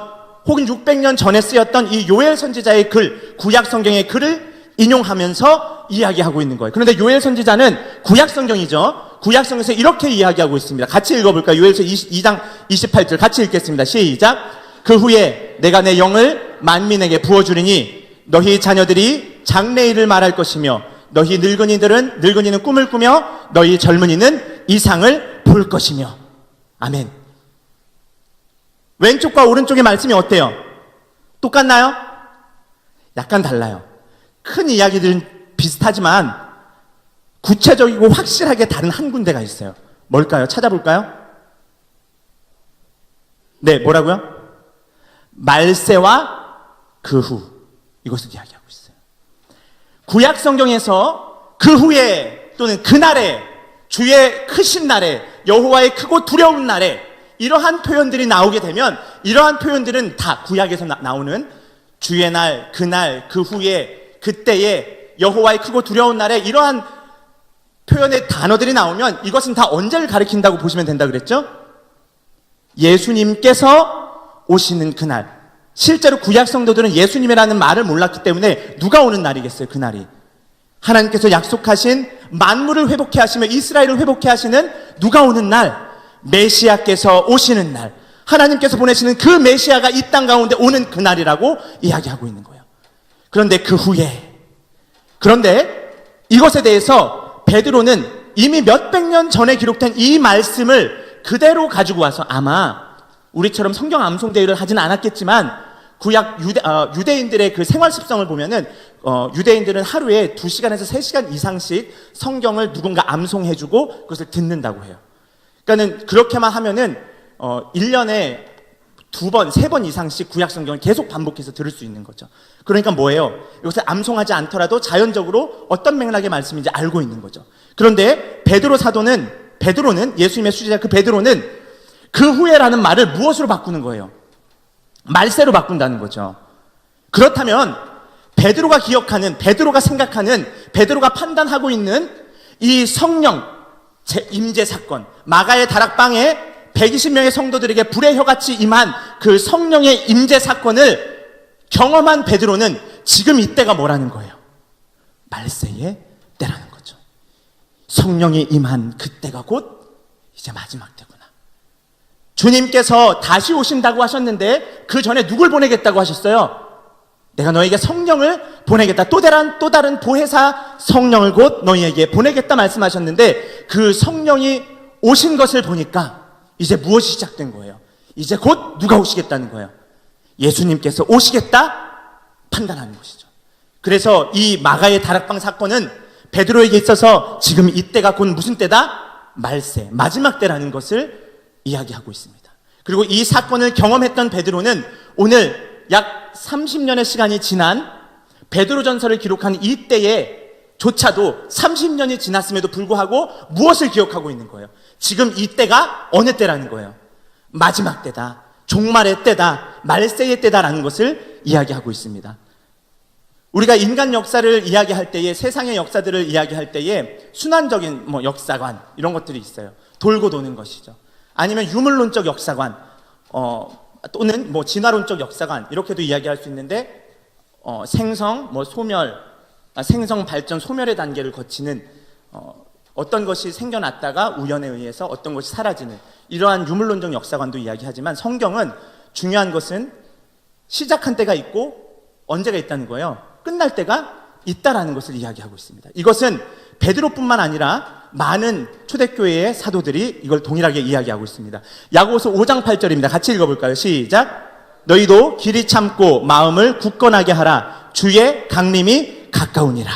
혹은 600년 전에 쓰였던 이 요엘 선지자의 글, 구약 성경의 글을 인용하면서 이야기하고 있는 거예요. 그런데 요엘 선지자는 구약 성경이죠. 구약성에서 이렇게 이야기하고 있습니다. 같이 읽어볼까요? 요엘서 2장 28절 같이 읽겠습니다. 시작. 그 후에 내가 내 영을 만민에게 부어주리니 너희 자녀들이 장래일을 말할 것이며 너희 늙은이는 꿈을 꾸며 너희 젊은이는 이상을 볼 것이며. 아멘. 왼쪽과 오른쪽의 말씀이 어때요? 똑같나요? 약간 달라요. 큰 이야기들은 비슷하지만 구체적이고 확실하게 다른 한 군데가 있어요. 뭘까요? 찾아볼까요? 네, 뭐라고요? 말세와 그 후, 이것을 이야기하고 있어요. 구약 성경에서 그 후에 또는 그날에, 주의 크신 날에, 여호와의 크고 두려운 날에 이러한 표현들이 나오게 되면, 이러한 표현들은 다 구약에서 나오는 주의 날, 그날, 그 후에, 그때에, 여호와의 크고 두려운 날에 이러한 표현의 단어들이 나오면 이것은 다 언제를 가리킨다고 보시면 된다 그랬죠? 예수님께서 오시는 그날. 실제로 구약 성도들은 예수님이라는 말을 몰랐기 때문에 누가 오는 날이겠어요, 그날이. 하나님께서 약속하신 만물을 회복해 하시며 이스라엘을 회복해 하시는 누가 오는 날, 메시아께서 오시는 날, 하나님께서 보내시는 그 메시아가 이 땅 가운데 오는 그날이라고 이야기하고 있는 거예요. 그런데 그 후에, 그런데 이것에 대해서 베드로는 이미 몇백 년 전에 기록된 이 말씀을 그대로 가지고 와서, 아마 우리처럼 성경 암송대회를 하지는 않았겠지만 구약 유대인들의 그 생활 습성을 보면은 유대인들은 하루에 2시간에서 3시간 이상씩 성경을 누군가 암송해주고 그것을 듣는다고 해요. 그러니까는 그렇게만 하면은 1년에 2번, 3번 이상씩 구약 성경을 계속 반복해서 들을 수 있는 거죠. 그러니까 뭐예요? 이것을 암송하지 않더라도 자연적으로 어떤 맥락의 말씀인지 알고 있는 거죠. 그런데 베드로는 예수님의 수제자 그 베드로는 그 후에라는 말을 무엇으로 바꾸는 거예요? 말세로 바꾼다는 거죠. 그렇다면 베드로가 기억하는, 베드로가 생각하는, 베드로가 판단하고 있는 이 성령 임재 사건, 마가의 다락방에 120명의 성도들에게 불의 혀같이 임한 그 성령의 임재 사건을 경험한 베드로는 지금 이때가 뭐라는 거예요? 말세의 때라는 거죠. 성령이 임한 그때가 곧 이제 마지막 때구나. 주님께서 다시 오신다고 하셨는데 그 전에 누굴 보내겠다고 하셨어요? 내가 너에게 성령을 보내겠다. 또 다른 보혜사 성령을 곧 너희에게 보내겠다 말씀하셨는데, 그 성령이 오신 것을 보니까 이제 무엇이 시작된 거예요? 이제 곧 누가 오시겠다는 거예요? 예수님께서 오시겠다 판단하는 것이죠. 그래서 이 마가의 다락방 사건은 베드로에게 있어서 지금 이때가 곧 무슨 때다? 말세, 마지막 때라는 것을 이야기하고 있습니다. 그리고 이 사건을 경험했던 베드로는 오늘 약 30년의 시간이 지난 베드로전서를 기록한 이때에 조차도 30년이 지났음에도 불구하고 무엇을 기억하고 있는 거예요? 지금 이때가 어느 때라는 거예요? 마지막 때다, 종말의 때다, 말세의 때다라는 것을 이야기하고 있습니다. 우리가 인간 역사를 이야기할 때에, 세상의 역사들을 이야기할 때에 순환적인 역사관 이런 것들이 있어요. 돌고 도는 것이죠. 아니면 유물론적 역사관, 또는 진화론적 역사관 이렇게도 이야기할 수 있는데, 생성, 소멸, 생성, 발전, 소멸의 단계를 거치는 어떤 것이 생겨났다가 우연에 의해서 어떤 것이 사라지는 이러한 유물론적 역사관도 이야기하지만, 성경은 중요한 것은 시작한 때가 있고 언제가 있다는 거예요. 끝날 때가 있다라는 것을 이야기하고 있습니다. 이것은 베드로뿐만 아니라 많은 초대교회의 사도들이 이걸 동일하게 이야기하고 있습니다. 야고보서 5장 8절입니다. 같이 읽어볼까요? 시작. 너희도 길이 참고 마음을 굳건하게 하라. 주의 강림이 가까우니라.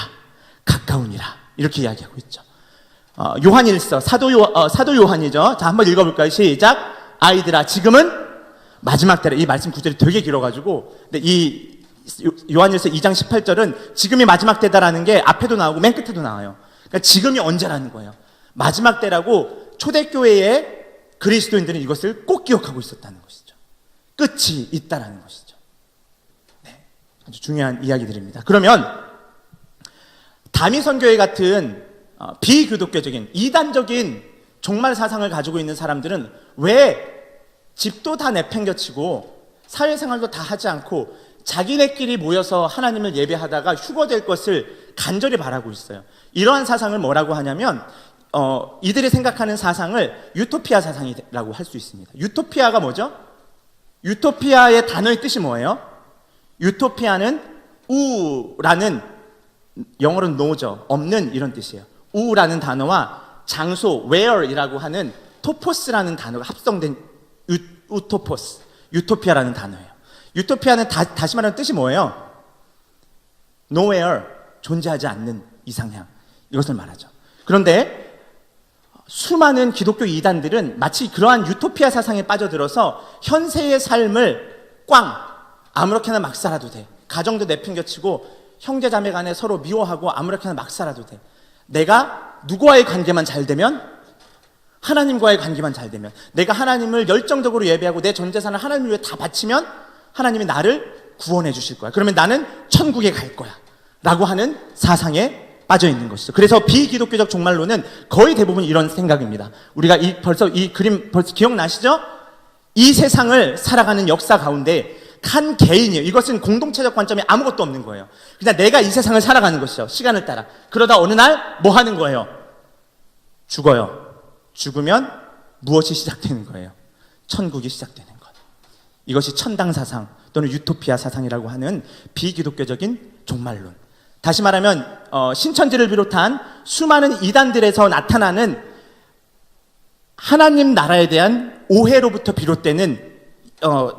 가까우니라. 이렇게 이야기하고 있죠. 요한일서, 사도 요한이죠. 자, 한번 읽어볼까요? 시작. 아이들아, 지금은 마지막 때라. 이 말씀 구절이 되게 길어가지고, 근데 이 요한일서 2장 18절은 지금이 마지막 때다라는 게 앞에도 나오고 맨 끝에도 나와요. 그러니까 지금이 언제라는 거예요. 마지막 때라고 초대교회의 그리스도인들은 이것을 꼭 기억하고 있었다는 것이죠. 끝이 있다라는 것이죠. 네, 아주 중요한 이야기들입니다. 그러면 다미선교회 같은 비기독교적인 이단적인 종말 사상을 가지고 있는 사람들은 왜 집도 다 내팽겨치고 사회생활도 다 하지 않고 자기네끼리 모여서 하나님을 예배하다가 휴거될 것을 간절히 바라고 있어요. 이러한 사상을 뭐라고 하냐면 이들이 생각하는 사상을 유토피아 사상이라고 할 수 있습니다. 유토피아가 뭐죠? 유토피아의 단어의 뜻이 뭐예요? 유토피아는 우라는, 영어로는 no죠. 없는, 이런 뜻이에요. 우라는 단어와 장소, where이라고 하는 토포스라는 단어가 합성된 우토포스, 유토피아라는 단어예요. 유토피아는 다시 말하는 뜻이 뭐예요? nowhere, 존재하지 않는 이상향, 이것을 말하죠. 그런데 수많은 기독교 이단들은 마치 그러한 유토피아 사상에 빠져들어서 현세의 삶을 아무렇게나 막 살아도 돼. 가정도 내팽겨치고 형제 자매 간에 서로 미워하고 아무렇게나 막 살아도 돼. 내가 누구와의 관계만 잘 되면, 하나님과의 관계만 잘 되면, 내가 하나님을 열정적으로 예배하고 내 전 재산을 하나님 위해 다 바치면 하나님이 나를 구원해 주실 거야. 그러면 나는 천국에 갈 거야 라고 하는 사상에 빠져 있는 것이죠. 그래서 비기독교적 종말론은 거의 대부분 이런 생각입니다. 우리가 벌써 이 그림 벌써 기억나시죠? 이 세상을 살아가는 역사 가운데 한 개인이에요. 이것은 공동체적 관점이 아무것도 없는 거예요. 그냥 내가 이 세상을 살아가는 것이죠. 시간을 따라. 그러다 어느 날 뭐 하는 거예요? 죽어요. 죽으면 무엇이 시작되는 거예요? 천국이 시작되는 것. 이것이 천당 사상 또는 유토피아 사상이라고 하는 비기독교적인 종말론. 다시 말하면 신천지를 비롯한 수많은 이단들에서 나타나는 하나님 나라에 대한 오해로부터 비롯되는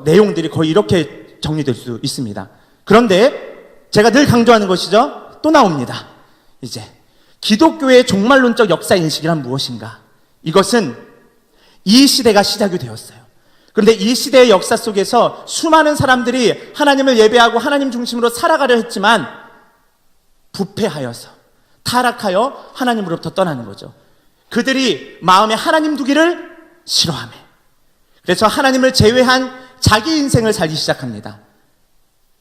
내용들이 거의 이렇게 정리될 수 있습니다. 그런데 제가 늘 강조하는 것이죠. 또 나옵니다. 이제 기독교의 종말론적 역사 인식이란 무엇인가? 이것은 이 시대가 시작이 되었어요. 그런데 이 시대의 역사 속에서 수많은 사람들이 하나님을 예배하고 하나님 중심으로 살아가려 했지만 부패하여서, 타락하여 하나님으로부터 떠나는 거죠. 그들이 마음에 하나님 두기를 싫어하며, 그래서 하나님을 제외한 자기 인생을 살기 시작합니다.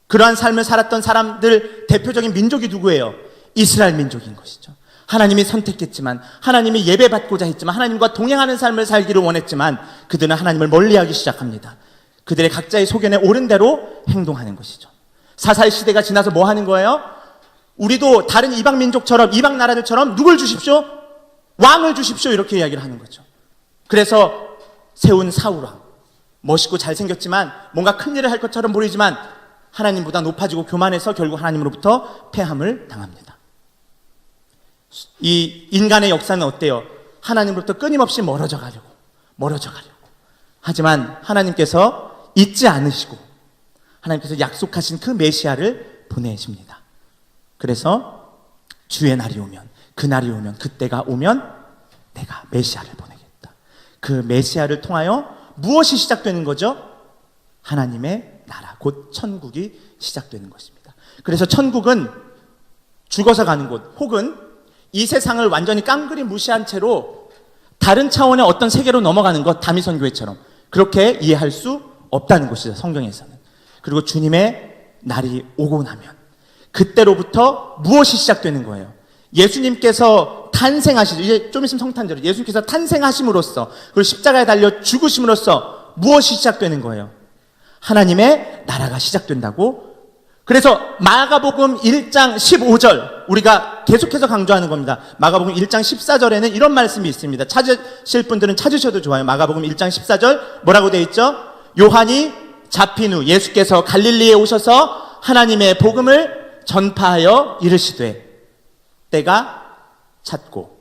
그러한 삶을 살았던 사람들 대표적인 민족이 누구예요? 이스라엘 민족인 것이죠. 하나님이 선택했지만, 하나님이 예배받고자 했지만, 하나님과 동행하는 삶을 살기를 원했지만 그들은 하나님을 멀리하기 시작합니다. 그들의 각자의 소견에 옳은 대로 행동하는 것이죠. 사사의 시대가 지나서 뭐 하는 거예요? 우리도 다른 이방 민족처럼, 이방 나라들처럼 누굴 주십시오? 왕을 주십시오. 이렇게 이야기를 하는 거죠. 그래서 세운 사울왕, 멋있고 잘생겼지만 뭔가 큰 일을 할 것처럼 보이지만 하나님보다 높아지고 교만해서 결국 하나님으로부터 패함을 당합니다. 이 인간의 역사는 어때요? 하나님으로부터 끊임없이 멀어져 가려고. 하지만 하나님께서 잊지 않으시고 하나님께서 약속하신 그 메시아를 보내십니다. 그래서 주의 날이 오면, 그날이 오면, 그때가 오면 내가 메시아를 보내겠다. 그 메시아를 통하여 무엇이 시작되는 거죠? 하나님의 나라, 곧 천국이 시작되는 것입니다. 그래서 천국은 죽어서 가는 곳, 혹은 이 세상을 완전히 깡그리 무시한 채로 다른 차원의 어떤 세계로 넘어가는 것, 다미선교회처럼 그렇게 이해할 수 없다는 것이죠, 성경에서는. 그리고 주님의 날이 오고 나면 그때로부터 무엇이 시작되는 거예요? 예수님께서 탄생하시죠. 이제 좀 있으면 성탄절. 예수님께서 탄생하심으로써, 그리고 십자가에 달려 죽으심으로써 무엇이 시작되는 거예요? 하나님의 나라가 시작된다고. 그래서 마가복음 1장 15절, 우리가 계속해서 강조하는 겁니다. 마가복음 1장 14절에는 이런 말씀이 있습니다. 찾으실 분들은 찾으셔도 좋아요. 마가복음 1장 14절 뭐라고 되어 있죠? 요한이 잡힌 후 예수께서 갈릴리에 오셔서 하나님의 복음을 전파하여 이르시되 때가 찼고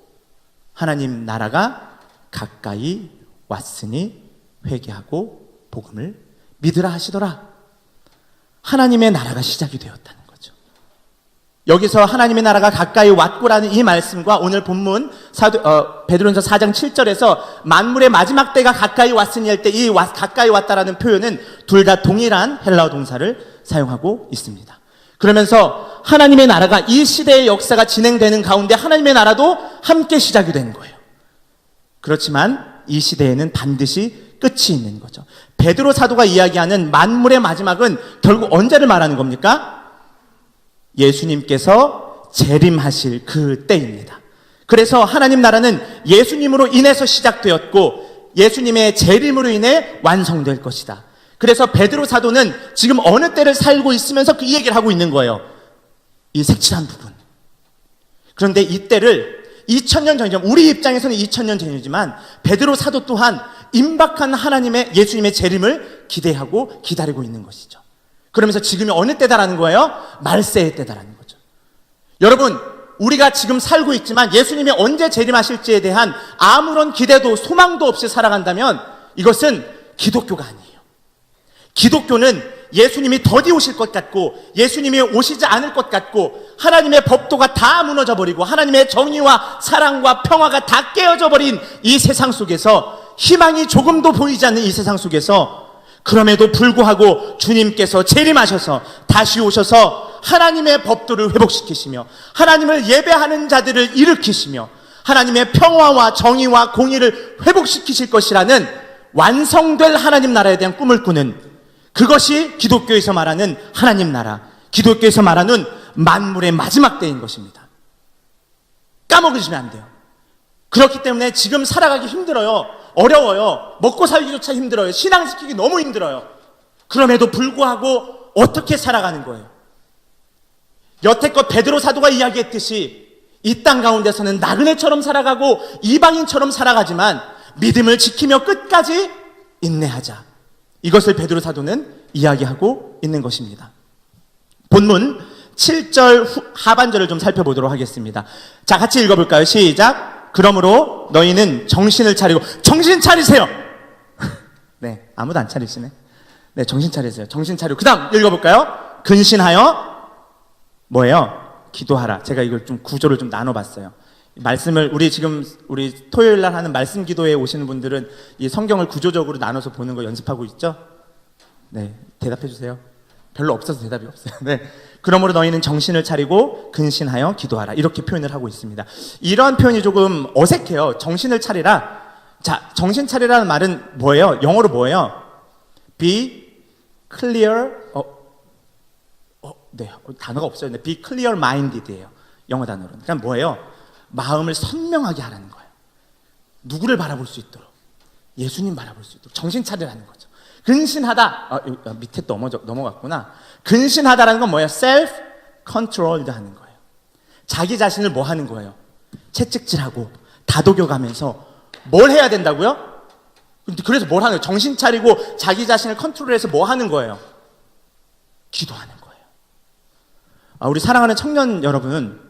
하나님 나라가 가까이 왔으니 회개하고 복음을 믿으라 하시더라. 하나님의 나라가 시작이 되었다는 거죠. 여기서 하나님의 나라가 가까이 왔고라는 이 말씀과 오늘 본문 베드로전서 4장 7절에서 만물의 마지막 때가 가까이 왔으니 할 때 이 가까이 왔다라는 표현은 둘 다 동일한 헬라어 동사를 사용하고 있습니다. 그러면서 하나님의 나라가, 이 시대의 역사가 진행되는 가운데 하나님의 나라도 함께 시작이 되는 거예요. 그렇지만 이 시대에는 반드시 끝이 있는 거죠. 베드로 사도가 이야기하는 만물의 마지막은 결국 언제를 말하는 겁니까? 예수님께서 재림하실 그 때입니다. 그래서 하나님 나라는 예수님으로 인해서 시작되었고 예수님의 재림으로 인해 완성될 것이다. 그래서 베드로 사도는 지금 어느 때를 살고 있으면서 그 얘기를 하고 있는 거예요. 이 색칠한 부분. 그런데 이 때를 2000년 전이죠. 우리 입장에서는 2000년 전이지만 베드로 사도 또한 임박한 하나님의 예수님의 재림을 기대하고 기다리고 있는 것이죠. 그러면서 지금이 어느 때다라는 거예요? 말세의 때다라는 거죠. 여러분, 우리가 지금 살고 있지만 예수님이 언제 재림하실지에 대한 아무런 기대도 소망도 없이 살아간다면 이것은 기독교가 아니에요. 기독교는 예수님이 더디 오실 것 같고 예수님이 오시지 않을 것 같고 하나님의 법도가 다 무너져 버리고 하나님의 정의와 사랑과 평화가 다 깨어져 버린 이 세상 속에서 희망이 조금도 보이지 않는 이 세상 속에서 그럼에도 불구하고 주님께서 재림하셔서 다시 오셔서 하나님의 법도를 회복시키시며 하나님을 예배하는 자들을 일으키시며 하나님의 평화와 정의와 공의를 회복시키실 것이라는 완성될 하나님 나라에 대한 꿈을 꾸는 그것이 기독교에서 말하는 하나님 나라, 기독교에서 말하는 만물의 마지막 때인 것입니다. 까먹으시면 안 돼요. 그렇기 때문에 지금 살아가기 힘들어요. 어려워요. 먹고 살기조차 힘들어요. 신앙 지키기 너무 힘들어요. 그럼에도 불구하고 어떻게 살아가는 거예요? 여태껏 베드로 사도가 이야기했듯이 이 땅 가운데서는 나그네처럼 살아가고 이방인처럼 살아가지만 믿음을 지키며 끝까지 인내하자. 이것을 베드로 사도는 이야기하고 있는 것입니다. 본문 7절 하반절을 좀 살펴보도록 하겠습니다. 자, 같이 읽어볼까요? 시작. 그러므로 너희는 정신을 차리고, 정신 차리세요. 네, 아무도 안 차리시네. 네, 정신 차리세요. 정신 차리고. 그 다음 읽어볼까요? 근신하여 뭐예요? 기도하라. 제가 이걸 좀 구조를 좀 나눠봤어요. 말씀을 우리 토요일 날 하는 말씀 기도에 오시는 분들은 이 성경을 구조적으로 나눠서 보는 거 연습하고 있죠? 네, 대답해 주세요. 별로 없어서 대답이 없어요. 네. 그러므로 너희는 정신을 차리고 근신하여 기도하라. 이렇게 표현을 하고 있습니다. 이런 표현이 조금 어색해요. 정신을 차리라. 자, 정신 차리라는 말은 뭐예요? 영어로 뭐예요? Be clear. 네, 단어가 없어요. 네, be clear minded예요. 영어 단어로. 그러니까 뭐예요? 마음을 선명하게 하라는 거예요. 누구를 바라볼 수 있도록, 예수님 바라볼 수 있도록 정신 차리라는 거죠. 근신하다. 밑에 넘어갔구나. 근신하다라는 건 뭐예요? self controlled 하는 거예요. 자기 자신을 뭐 하는 거예요? 채찍질하고 다독여가면서 뭘 해야 된다고요? 그래서 뭘 하는 거예요? 정신 차리고 자기 자신을 컨트롤해서 뭐 하는 거예요? 기도하는 거예요. 우리 사랑하는 청년 여러분,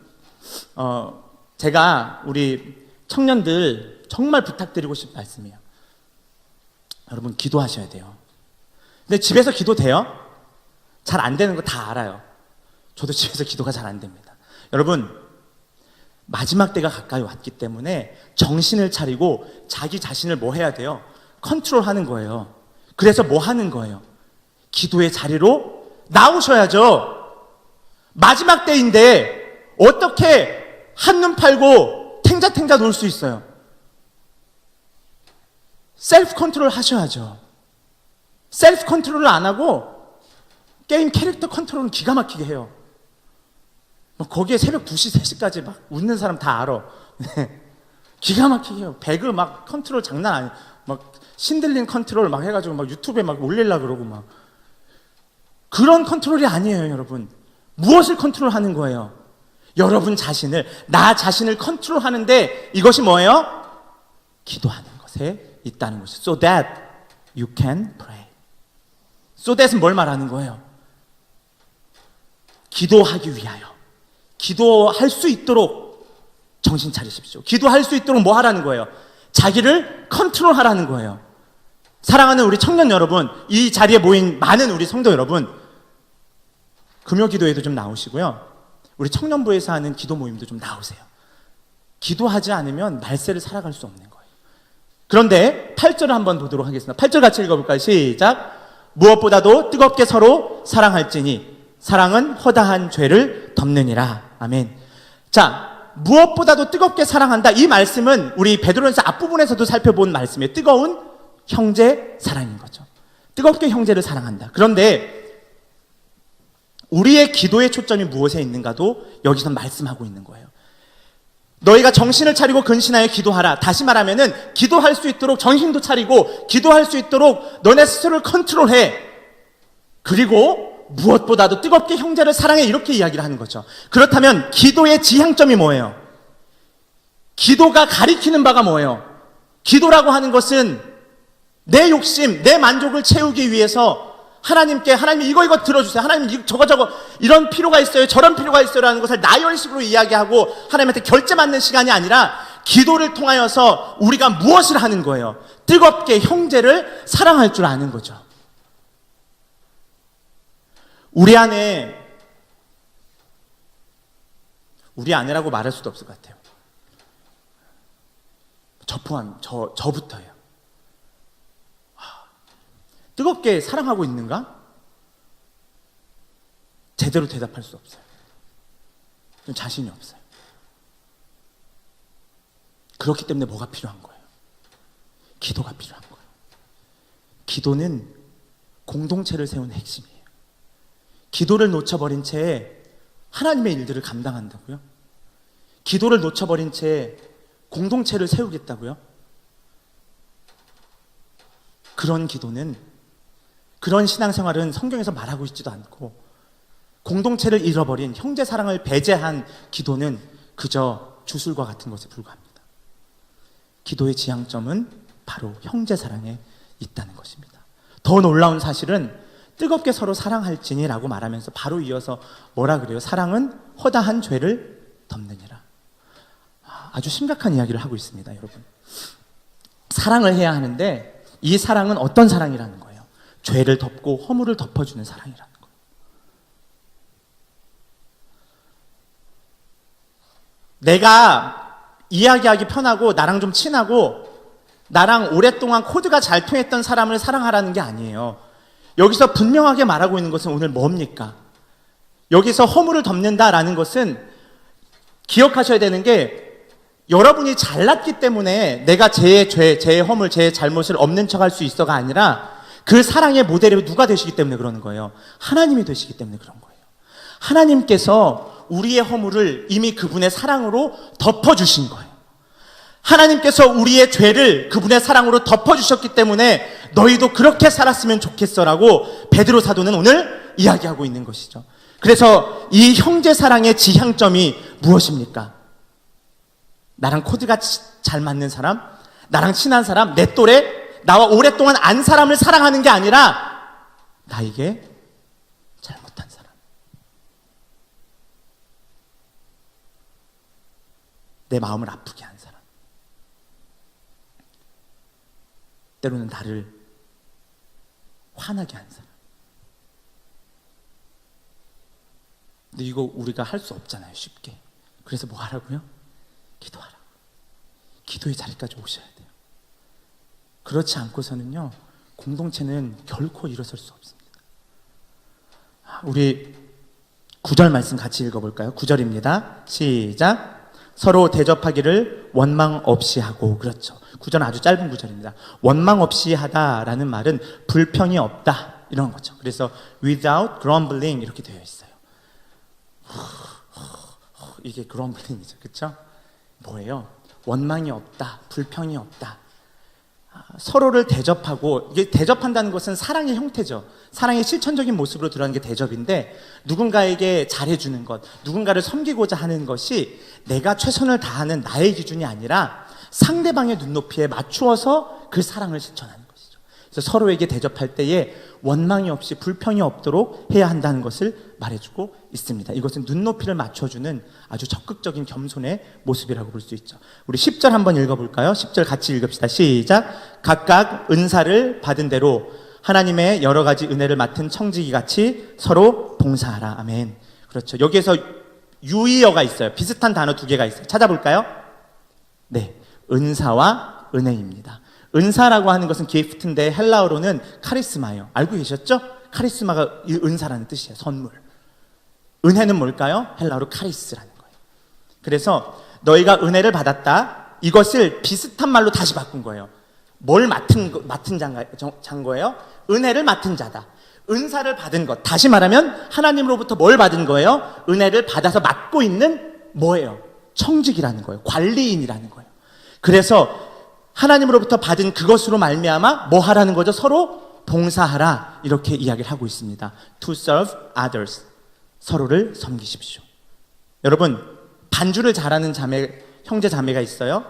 제가 우리 청년들 정말 부탁드리고 싶은 말씀이에요. 여러분, 기도하셔야 돼요. 근데 집에서 기도 돼요? 잘 안 되는 거 다 알아요. 저도 집에서 기도가 잘 안 됩니다. 여러분, 마지막 때가 가까이 왔기 때문에 정신을 차리고 자기 자신을 뭐 해야 돼요? 컨트롤하는 거예요. 그래서 뭐 하는 거예요? 기도의 자리로 나오셔야죠. 마지막 때인데 어떻게 한눈 팔고 탱자탱자 놀 수 있어요? 셀프 컨트롤 하셔야죠. 셀프 컨트롤을 안 하고 게임 캐릭터 컨트롤은 기가 막히게 해요. 거기에 새벽 2시, 3시까지 막 웃는 사람 다 알아. 기가 막히게 해요. 배그 막 컨트롤 장난 아니에요. 막 신들린 컨트롤 막 해가지고 막 유튜브에 막 올리려고 그러고 막. 그런 컨트롤이 아니에요, 여러분. 무엇을 컨트롤하는 거예요? 여러분 자신을, 나 자신을 컨트롤하는데 이것이 뭐예요? 기도하는 것에 있다는 것이. So that you can pray. So that은 뭘 말하는 거예요? 기도하기 위하여. 기도할 수 있도록 정신 차리십시오. 기도할 수 있도록 뭐 하라는 거예요? 자기를 컨트롤하라는 거예요. 사랑하는 우리 청년 여러분, 이 자리에 모인 많은 우리 성도 여러분, 금요 기도에도 좀 나오시고요. 우리 청년부에서 하는 기도 모임도 좀 나오세요. 기도하지 않으면 말세를 살아갈 수 없는 거예요. 그런데 8절을 한번 보도록 하겠습니다. 8절 같이 읽어볼까요? 시작. 무엇보다도 뜨겁게 서로 사랑할지니 사랑은 허다한 죄를 덮느니라. 아멘. 자, 무엇보다도 뜨겁게 사랑한다. 이 말씀은 우리 베드로전서 앞부분에서도 살펴본 말씀이에요. 뜨거운 형제 사랑인 거죠. 뜨겁게 형제를 사랑한다. 그런데 우리의 기도의 초점이 무엇에 있는가도 여기서 말씀하고 있는 거예요. 너희가 정신을 차리고 근신하여 기도하라. 다시 말하면은 기도할 수 있도록 정신도 차리고 기도할 수 있도록 너네 스스로를 컨트롤해. 그리고 무엇보다도 뜨겁게 형제를 사랑해. 이렇게 이야기를 하는 거죠. 그렇다면 기도의 지향점이 뭐예요? 기도가 가리키는 바가 뭐예요? 기도라고 하는 것은 내 욕심, 내 만족을 채우기 위해서 하나님께 하나님 이거 들어주세요. 하나님 저거 이런 필요가 있어요. 저런 필요가 있어요라는 것을 나열식으로 이야기하고 하나님한테 결제 맞는 시간이 아니라 기도를 통하여서 우리가 무엇을 하는 거예요? 뜨겁게 형제를 사랑할 줄 아는 거죠. 우리 아내라고 말할 수도 없을 것 같아요. 저부터예요. 뜨겁게 사랑하고 있는가? 제대로 대답할 수 없어요. 좀 자신이 없어요. 그렇기 때문에 뭐가 필요한 거예요? 기도가 필요한 거예요. 기도는 공동체를 세우는 핵심이에요. 기도를 놓쳐버린 채 하나님의 일들을 감당한다고요? 기도를 놓쳐버린 채 공동체를 세우겠다고요? 그런 기도는, 그런 신앙생활은 성경에서 말하고 있지도 않고, 공동체를 잃어버린 형제 사랑을 배제한 기도는 그저 주술과 같은 것에 불과합니다. 기도의 지향점은 바로 형제 사랑에 있다는 것입니다. 더 놀라운 사실은 뜨겁게 서로 사랑할지니라고 말하면서 바로 이어서 뭐라 그래요? 사랑은 허다한 죄를 덮느니라. 아주 심각한 이야기를 하고 있습니다, 여러분. 사랑을 해야 하는데 이 사랑은 어떤 사랑이라는 거예요? 죄를 덮고 허물을 덮어주는 사랑이라는 거예요. 내가 이야기하기 편하고 나랑 좀 친하고 나랑 오랫동안 코드가 잘 통했던 사람을 사랑하라는 게 아니에요. 여기서 분명하게 말하고 있는 것은 오늘 뭡니까? 여기서 허물을 덮는다라는 것은 기억하셔야 되는 게, 여러분이 잘났기 때문에 내가 제 죄, 제 허물, 제 잘못을 없는 척할 수 있어가 아니라 그 사랑의 모델이 누가 되시기 때문에 그러는 거예요? 하나님이 되시기 때문에 그런 거예요. 하나님께서 우리의 허물을 이미 그분의 사랑으로 덮어주신 거예요. 하나님께서 우리의 죄를 그분의 사랑으로 덮어주셨기 때문에 너희도 그렇게 살았으면 좋겠어라고 베드로 사도는 오늘 이야기하고 있는 것이죠. 그래서 이 형제 사랑의 지향점이 무엇입니까? 나랑 코드가 잘 맞는 사람, 나랑 친한 사람, 내 또래, 나와 오랫동안 안 사람을 사랑하는 게 아니라 나에게 잘못한 사람, 내 마음을 아프게 한 사람, 때로는 나를 화나게 한 사람. 근데 이거 우리가 할 수 없잖아요, 쉽게. 그래서 뭐 하라고요? 기도하라고. 기도의 자리까지 오셔야 돼요. 그렇지 않고서는요, 공동체는 결코 일어설 수 없습니다. 우리 9절 말씀 같이 읽어볼까요? 9절입니다. 시작. 서로 대접하기를 원망 없이 하고. 그렇죠. 9절은 아주 짧은 9절입니다. 원망 없이 하다라는 말은 불평이 없다, 이런 거죠. 그래서 without grumbling 이렇게 되어 있어요. 이게 grumbling이죠. 그렇죠? 뭐예요? 원망이 없다, 불평이 없다. 서로를 대접하고, 이게 대접한다는 것은 사랑의 형태죠. 사랑의 실천적인 모습으로 드러나는 게 대접인데, 누군가에게 잘해주는 것, 누군가를 섬기고자 하는 것이 내가 최선을 다하는 나의 기준이 아니라 상대방의 눈높이에 맞추어서 그 사랑을 실천하는 것이죠. 그래서 서로에게 대접할 때에 원망이 없이 불평이 없도록 해야 한다는 것을 말해주고 있습니다. 이것은 눈높이를 맞춰주는 아주 적극적인 겸손의 모습이라고 볼 수 있죠. 우리 10절 한번 읽어볼까요? 10절 같이 읽읍시다. 시작. 각각 은사를 받은 대로 하나님의 여러 가지 은혜를 맡은 청지기같이 서로 봉사하라. 아멘. 그렇죠. 여기에서 유의어가 있어요. 비슷한 단어 두 개가 있어요. 찾아볼까요? 네, 은사와 은혜입니다. 은사라고 하는 것은 기프트인데 헬라어로는 카리스마예요. 알고 계셨죠? 카리스마가 은사라는 뜻이에요. 선물. 은혜는 뭘까요? 헬라어로 카리스라는 거예요. 그래서 너희가 은혜를 받았다, 이것을 비슷한 말로 다시 바꾼 거예요. 뭘 맡은 잔 거예요? 은혜를 맡은 자다. 은사를 받은 것. 다시 말하면 하나님으로부터 뭘 받은 거예요? 은혜를 받아서 맡고 있는 뭐예요? 청직이라는 거예요. 관리인이라는 거예요. 그래서 하나님으로부터 받은 그것으로 말미암아 뭐 하라는 거죠? 서로 봉사하라, 이렇게 이야기를 하고 있습니다. To serve others. 서로를 섬기십시오. 여러분, 반주를 잘하는 자매 형제 자매가 있어요.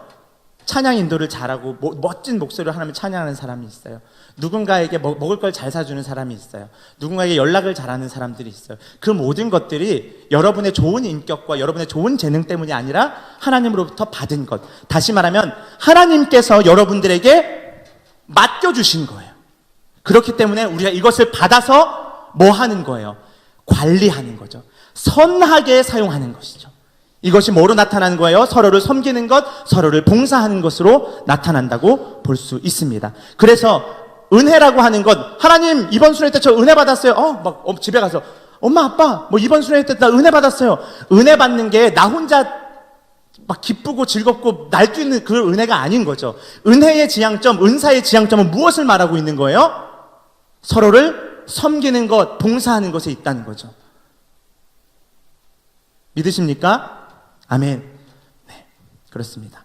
찬양 인도를 잘하고 멋진 목소리로 하나님을 찬양하는 사람이 있어요. 누군가에게 먹을 걸 잘 사주는 사람이 있어요. 누군가에게 연락을 잘하는 사람들이 있어요. 그 모든 것들이 여러분의 좋은 인격과 여러분의 좋은 재능 때문이 아니라 하나님으로부터 받은 것. 다시 말하면 하나님께서 여러분들에게 맡겨주신 거예요. 그렇기 때문에 우리가 이것을 받아서 뭐 하는 거예요? 관리하는 거죠. 선하게 사용하는 것이죠. 이것이 뭐로 나타나는 거예요? 서로를 섬기는 것, 서로를 봉사하는 것으로 나타난다고 볼 수 있습니다. 그래서 은혜라고 하는 것, 하나님 이번 수련회 때 저 은혜 받았어요. 집에 가서 엄마 아빠 이번 수련회 때 나 은혜 받았어요. 은혜 받는 게 나 혼자 막 기쁘고 즐겁고 날뛰는 그 은혜가 아닌 거죠. 은혜의 지향점, 은사의 지향점은 무엇을 말하고 있는 거예요? 서로를 섬기는 것, 봉사하는 것에 있다는 거죠. 믿으십니까? 아멘. 네, 그렇습니다.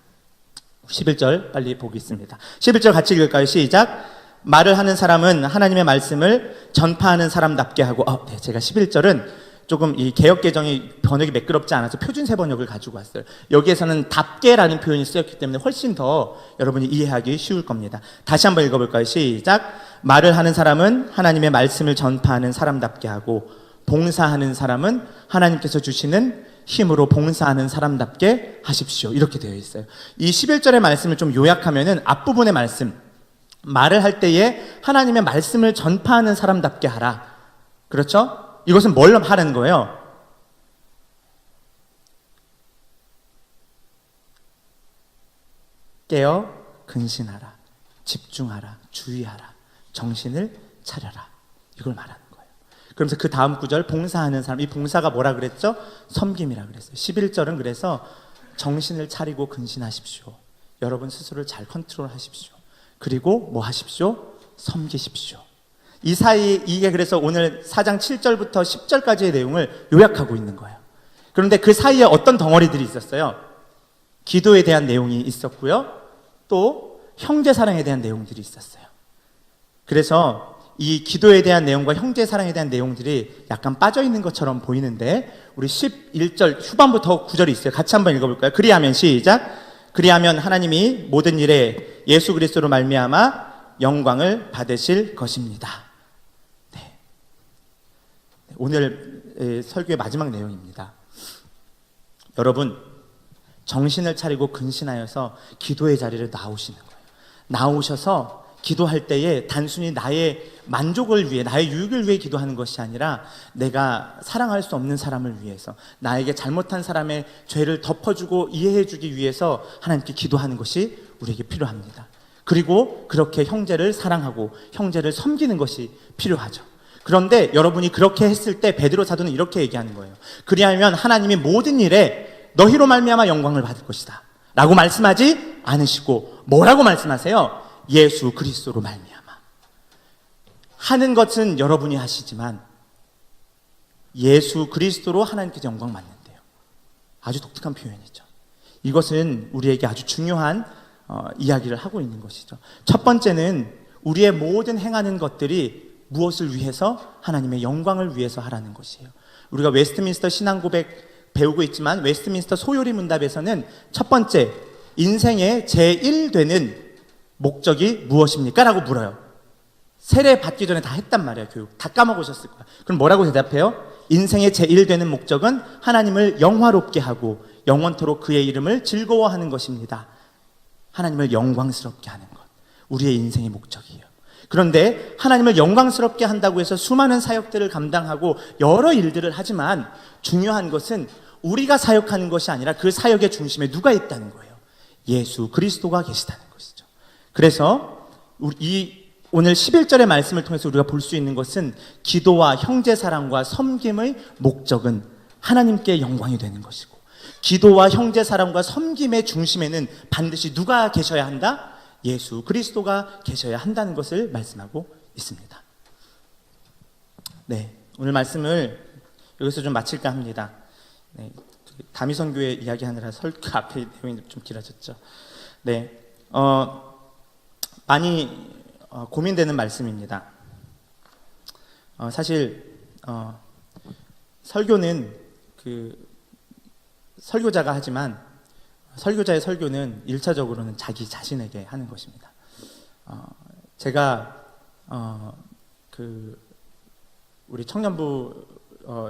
11절 빨리 보겠습니다. 11절 같이 읽을까요? 시작. 말을 하는 사람은 하나님의 말씀을 전파하는 사람답게 하고, 네, 제가 11절은 조금 이 개역개정이 번역이 매끄럽지 않아서 표준세 번역을 가지고 왔어요. 여기에서는 답게라는 표현이 쓰였기 때문에 훨씬 더 여러분이 이해하기 쉬울 겁니다. 다시 한번 읽어볼까요? 시작. 말을 하는 사람은 하나님의 말씀을 전파하는 사람답게 하고, 봉사하는 사람은 하나님께서 주시는 힘으로 봉사하는 사람답게 하십시오. 이렇게 되어 있어요. 이 11절의 말씀을 좀 요약하면은 앞부분의 말씀, 말을 할 때에 하나님의 말씀을 전파하는 사람답게 하라. 그렇죠? 이것은 뭘 하라는 거예요? 깨어 근신하라, 집중하라, 주의하라, 정신을 차려라. 이걸 말하는 거예요. 그러면서 그 다음 구절 봉사하는 사람, 이 봉사가 뭐라 그랬죠? 섬김이라 그랬어요. 11절은 그래서 정신을 차리고 근신하십시오. 여러분 스스로를 잘 컨트롤하십시오. 그리고 뭐 하십시오? 섬기십시오. 이 사이 이게 그래서 오늘 4장 7절부터 10절까지의 내용을 요약하고 있는 거예요. 그런데 그 사이에 어떤 덩어리들이 있었어요? 기도에 대한 내용이 있었고요. 또 형제 사랑에 대한 내용들이 있었어요. 그래서 이 기도에 대한 내용과 형제 사랑에 대한 내용들이 약간 빠져있는 것처럼 보이는데 우리 11절 후반부터 9절이 있어요. 같이 한번 읽어볼까요? 그리하면 시작. 그리하면 하나님이 모든 일에 예수 그리스도로 말미암아 영광을 받으실 것입니다. 네. 오늘 설교의 마지막 내용입니다. 여러분 정신을 차리고 근신하여서 기도의 자리를 나오시는 거예요. 나오셔서 기도할 때에 단순히 나의 만족을 위해, 나의 유익을 위해 기도하는 것이 아니라 내가 사랑할 수 없는 사람을 위해서, 나에게 잘못한 사람의 죄를 덮어주고 이해해주기 위해서 하나님께 기도하는 것이 우리에게 필요합니다. 그리고 그렇게 형제를 사랑하고 형제를 섬기는 것이 필요하죠. 그런데 여러분이 그렇게 했을 때 베드로 사도는 이렇게 얘기하는 거예요. 그리하면 하나님이 모든 일에 너희로 말미암아 영광을 받을 것이다 라고 말씀하지 않으시고 뭐라고 말씀하세요? 예수 그리스도로 말미암아. 하는 것은 여러분이 하시지만 예수 그리스도로 하나님께서 영광 받는데요. 아주 독특한 표현이죠. 이것은 우리에게 아주 중요한 이야기를 하고 있는 것이죠. 첫 번째는 우리의 모든 행하는 것들이 무엇을 위해서? 하나님의 영광을 위해서 하라는 것이에요. 우리가 웨스트민스터 신앙고백 배우고 있지만 웨스트민스터 소요리 문답에서는 첫 번째, 인생의 제1되는 목적이 무엇입니까? 라고 물어요. 세례 받기 전에 다 했단 말이에요. 교육 다 까먹으셨을 거야. 그럼 뭐라고 대답해요? 인생의 제1되는 목적은 하나님을 영화롭게 하고 영원토록 그의 이름을 즐거워하는 것입니다. 하나님을 영광스럽게 하는 것, 우리의 인생의 목적이에요. 그런데 하나님을 영광스럽게 한다고 해서 수많은 사역들을 감당하고 여러 일들을 하지만 중요한 것은 우리가 사역하는 것이 아니라 그 사역의 중심에 누가 있다는 거예요? 예수 그리스도가 계시다는 것이죠. 그래서 오늘 11절의 말씀을 통해서 우리가 볼 수 있는 것은 기도와 형제사랑과 섬김의 목적은 하나님께 영광이 되는 것이고, 기도와 형제사랑과 섬김의 중심에는 반드시 누가 계셔야 한다? 예수 그리스도가 계셔야 한다는 것을 말씀하고 있습니다. 네, 오늘 말씀을 여기서 좀 마칠까 합니다. 네, 다미선교회 이야기하느라 설교 앞에 내용이 좀 길어졌죠. 네, 많이 고민되는 말씀입니다. 사실 설교는 그 설교자가 하지만 설교자의 설교는 1차적으로는 자기 자신에게 하는 것입니다. 제가 우리 청년부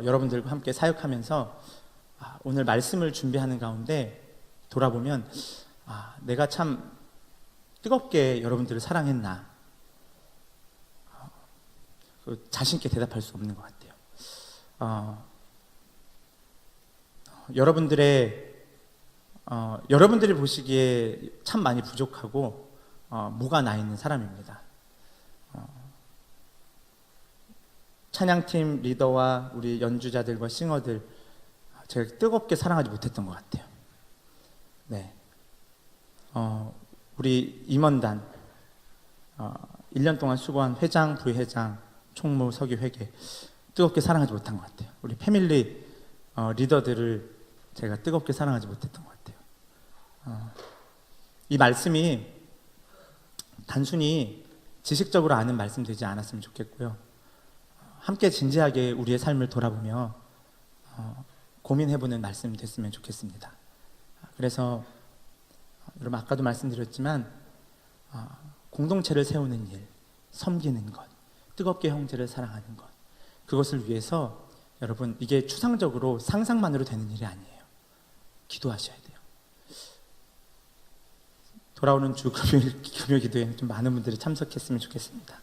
여러분들과 함께 사역하면서 오늘 말씀을 준비하는 가운데 돌아보면 내가 참 뜨겁게 여러분들을 사랑했나 자신 있게 대답할 수 없는 것 같아요. 여러분들이 보시기에 참 많이 부족하고 뭐가 나 있는 사람입니다. 찬양팀 리더와 우리 연주자들과 싱어들 제가 뜨겁게 사랑하지 못했던 것 같아요. 네, 우리 임원단 1년 동안 수고한 회장, 부회장, 총무, 서기, 회계 뜨겁게 사랑하지 못한 것 같아요. 우리 패밀리 리더들을 제가 뜨겁게 사랑하지 못했던 것 같아요. 이 말씀이 단순히 지식적으로 아는 말씀 되지 않았으면 좋겠고요. 함께 진지하게 우리의 삶을 돌아보며 고민해보는 말씀 됐으면 좋겠습니다. 그래서 여러분 아까도 말씀드렸지만 공동체를 세우는 일, 섬기는 것, 뜨겁게 형제를 사랑하는 것, 그것을 위해서 여러분 이게 추상적으로 상상만으로 되는 일이 아니에요. 기도하셔야 돼요. 돌아오는 주 금요 기도에 좀 많은 분들이 참석했으면 좋겠습니다.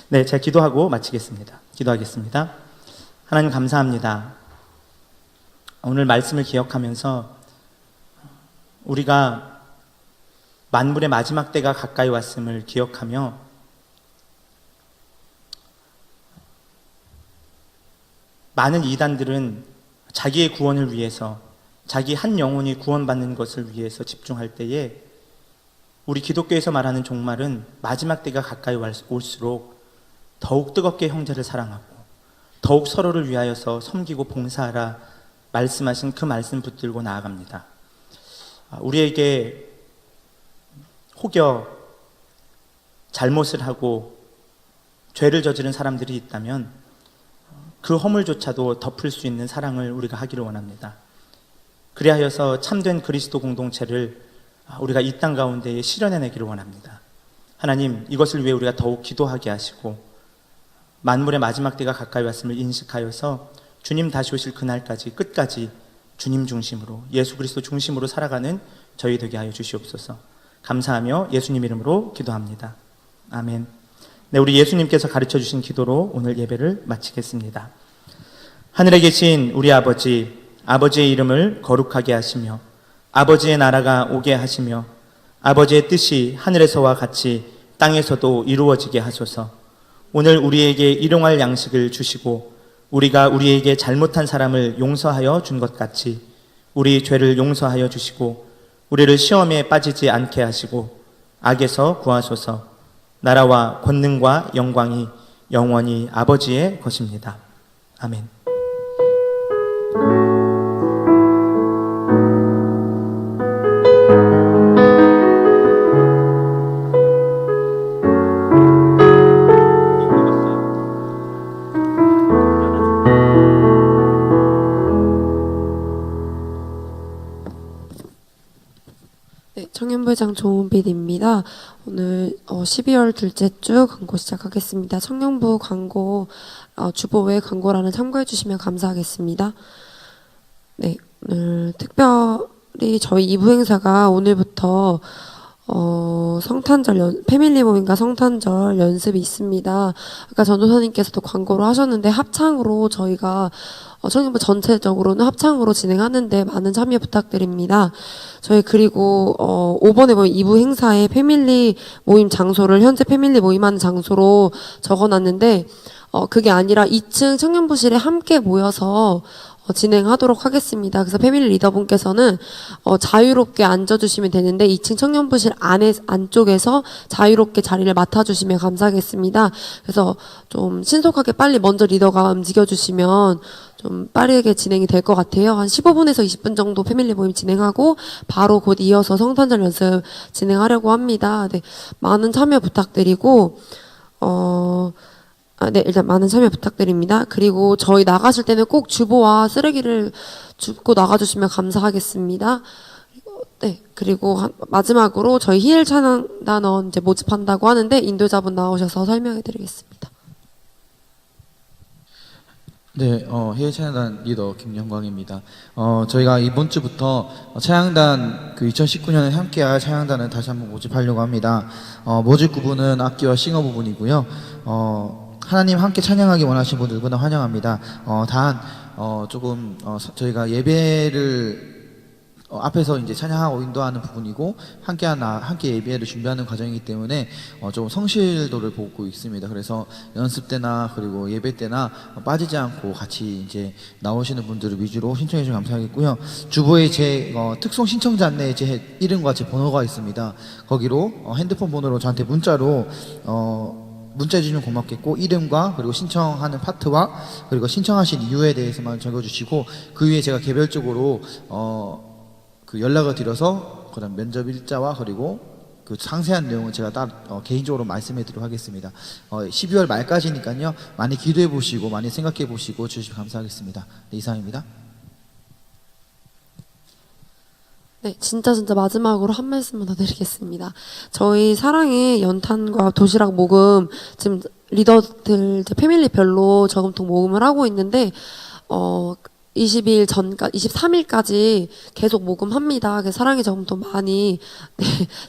네, 제가 기도하고 마치겠습니다. 기도하겠습니다. 하나님 감사합니다. 오늘 말씀을 기억하면서 우리가 만물의 마지막 때가 가까이 왔음을 기억하며 많은 이단들은 자기의 구원을 위해서 자기 한 영혼이 구원받는 것을 위해서 집중할 때에 우리 기독교에서 말하는 종말은 마지막 때가 가까이 올수록 더욱 뜨겁게 형제를 사랑하고 더욱 서로를 위하여서 섬기고 봉사하라 말씀하신 그 말씀 붙들고 나아갑니다. 우리에게 혹여 잘못을 하고 죄를 저지른 사람들이 있다면 그 허물조차도 덮을 수 있는 사랑을 우리가 하기를 원합니다. 그리하여서 참된 그리스도 공동체를 우리가 이 땅 가운데에 실현해내기를 원합니다. 하나님, 이것을 위해 우리가 더욱 기도하게 하시고 만물의 마지막 때가 가까이 왔음을 인식하여서 주님 다시 오실 그날까지 끝까지 주님 중심으로 예수 그리스도 중심으로 살아가는 저희 되게 하여 주시옵소서. 감사하며 예수님 이름으로 기도합니다. 아멘. 네, 우리 예수님께서 가르쳐 주신 기도로 오늘 예배를 마치겠습니다. 하늘에 계신 우리 아버지, 아버지의 이름을 거룩하게 하시며 아버지의 나라가 오게 하시며 아버지의 뜻이 하늘에서와 같이 땅에서도 이루어지게 하소서. 오늘 우리에게 일용할 양식을 주시고 우리가 우리에게 잘못한 사람을 용서하여 준 것 같이 우리 죄를 용서하여 주시고 우리를 시험에 빠지지 않게 하시고 악에서 구하소서. 나라와 권능과 영광이 영원히 아버지의 것입니다. 아멘. 네, 청년부회장 조은빛입니다. 오늘 12월 둘째 주 광고 시작하겠습니다. 청년부 광고 주보 외 광고란을 참고해 주시면 감사하겠습니다. 네, 오늘 특별히 저희 2부 행사가 오늘부터 성탄절 패밀리 모임과 성탄절 연습이 있습니다. 아까 전도사님께서도 광고를 하셨는데 합창으로 저희가 청년부 전체적으로는 합창으로 진행하는데 많은 참여 부탁드립니다. 저희 그리고 5번에 보면 2부 행사에 패밀리 모임 장소를 현재 패밀리 모임하는 장소로 적어놨는데 그게 아니라 2층 청년부실에 함께 모여서 진행하도록 하겠습니다. 그래서 패밀리 리더분께서는 자유롭게 앉아주시면 되는데 2층 청년부실 안쪽에서 자유롭게 자리를 맡아주시면 감사하겠습니다. 그래서 좀 신속하게 빨리 먼저 리더가 움직여주시면 좀 빠르게 진행이 될 것 같아요. 한 15분에서 20분 정도 패밀리 모임 진행하고 바로 곧 이어서 성탄절 연습 진행하려고 합니다. 네, 많은 참여 부탁드리고 네, 일단 많은 참여 부탁드립니다. 그리고 저희 나가실 때는 꼭 주보와 쓰레기를 줍고 나가주시면 감사하겠습니다. 네, 그리고 마지막으로 저희 히엘 찬양단원 이제 모집한다고 하는데 인도자분 나오셔서 설명해 드리겠습니다. 네, 히엘 찬양단 리더 김영광입니다. 저희가 이번 주부터 찬양단 그 2019년에 함께할 찬양단을 다시 한번 모집하려고 합니다. 모집 구분은 악기와 싱어 부분이고요. 하나님 함께 찬양하기 원하시는 분들 누구나 환영합니다. 단 조금 저희가 예배를 앞에서 이제 찬양하고 인도하는 부분이고 함께 예배를 준비하는 과정이기 때문에 좀 성실도를 보고 있습니다. 그래서 연습 때나 그리고 예배 때나 빠지지 않고 같이 이제 나오시는 분들을 위주로 신청해 주시면 감사하겠고요. 주보에 제 특송 신청자 안내에 제 이름과 제 번호가 있습니다. 거기로 핸드폰 번호로 저한테 문자로 문자 주시면 고맙겠고, 이름과 그리고 신청하는 파트와 그리고 신청하신 이유에 대해서만 적어주시고, 그 위에 제가 개별적으로 그 연락을 드려서 그다음 면접 일자와 그리고 그 상세한 내용은 제가 개인적으로 말씀해 드리도록 하겠습니다. 12월 말까지니까요. 많이 기도해 보시고 많이 생각해 보시고 주시면 감사하겠습니다. 네, 이상입니다. 네, 진짜 마지막으로 한 말씀만 더 드리겠습니다. 저희 사랑의 연탄과 도시락 모금 지금 리더들 패밀리별로 저금통 모금을 하고 있는데 20일 전까지 23일까지 계속 모금합니다. 그래서 사랑의 저금통 많이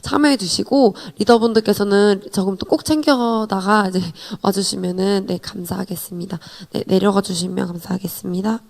참여해 주시고 리더분들께서는 저금통 꼭 챙겨다가 이제 와주시면은 감사하겠습니다. 네, 내려가 주시면 감사하겠습니다.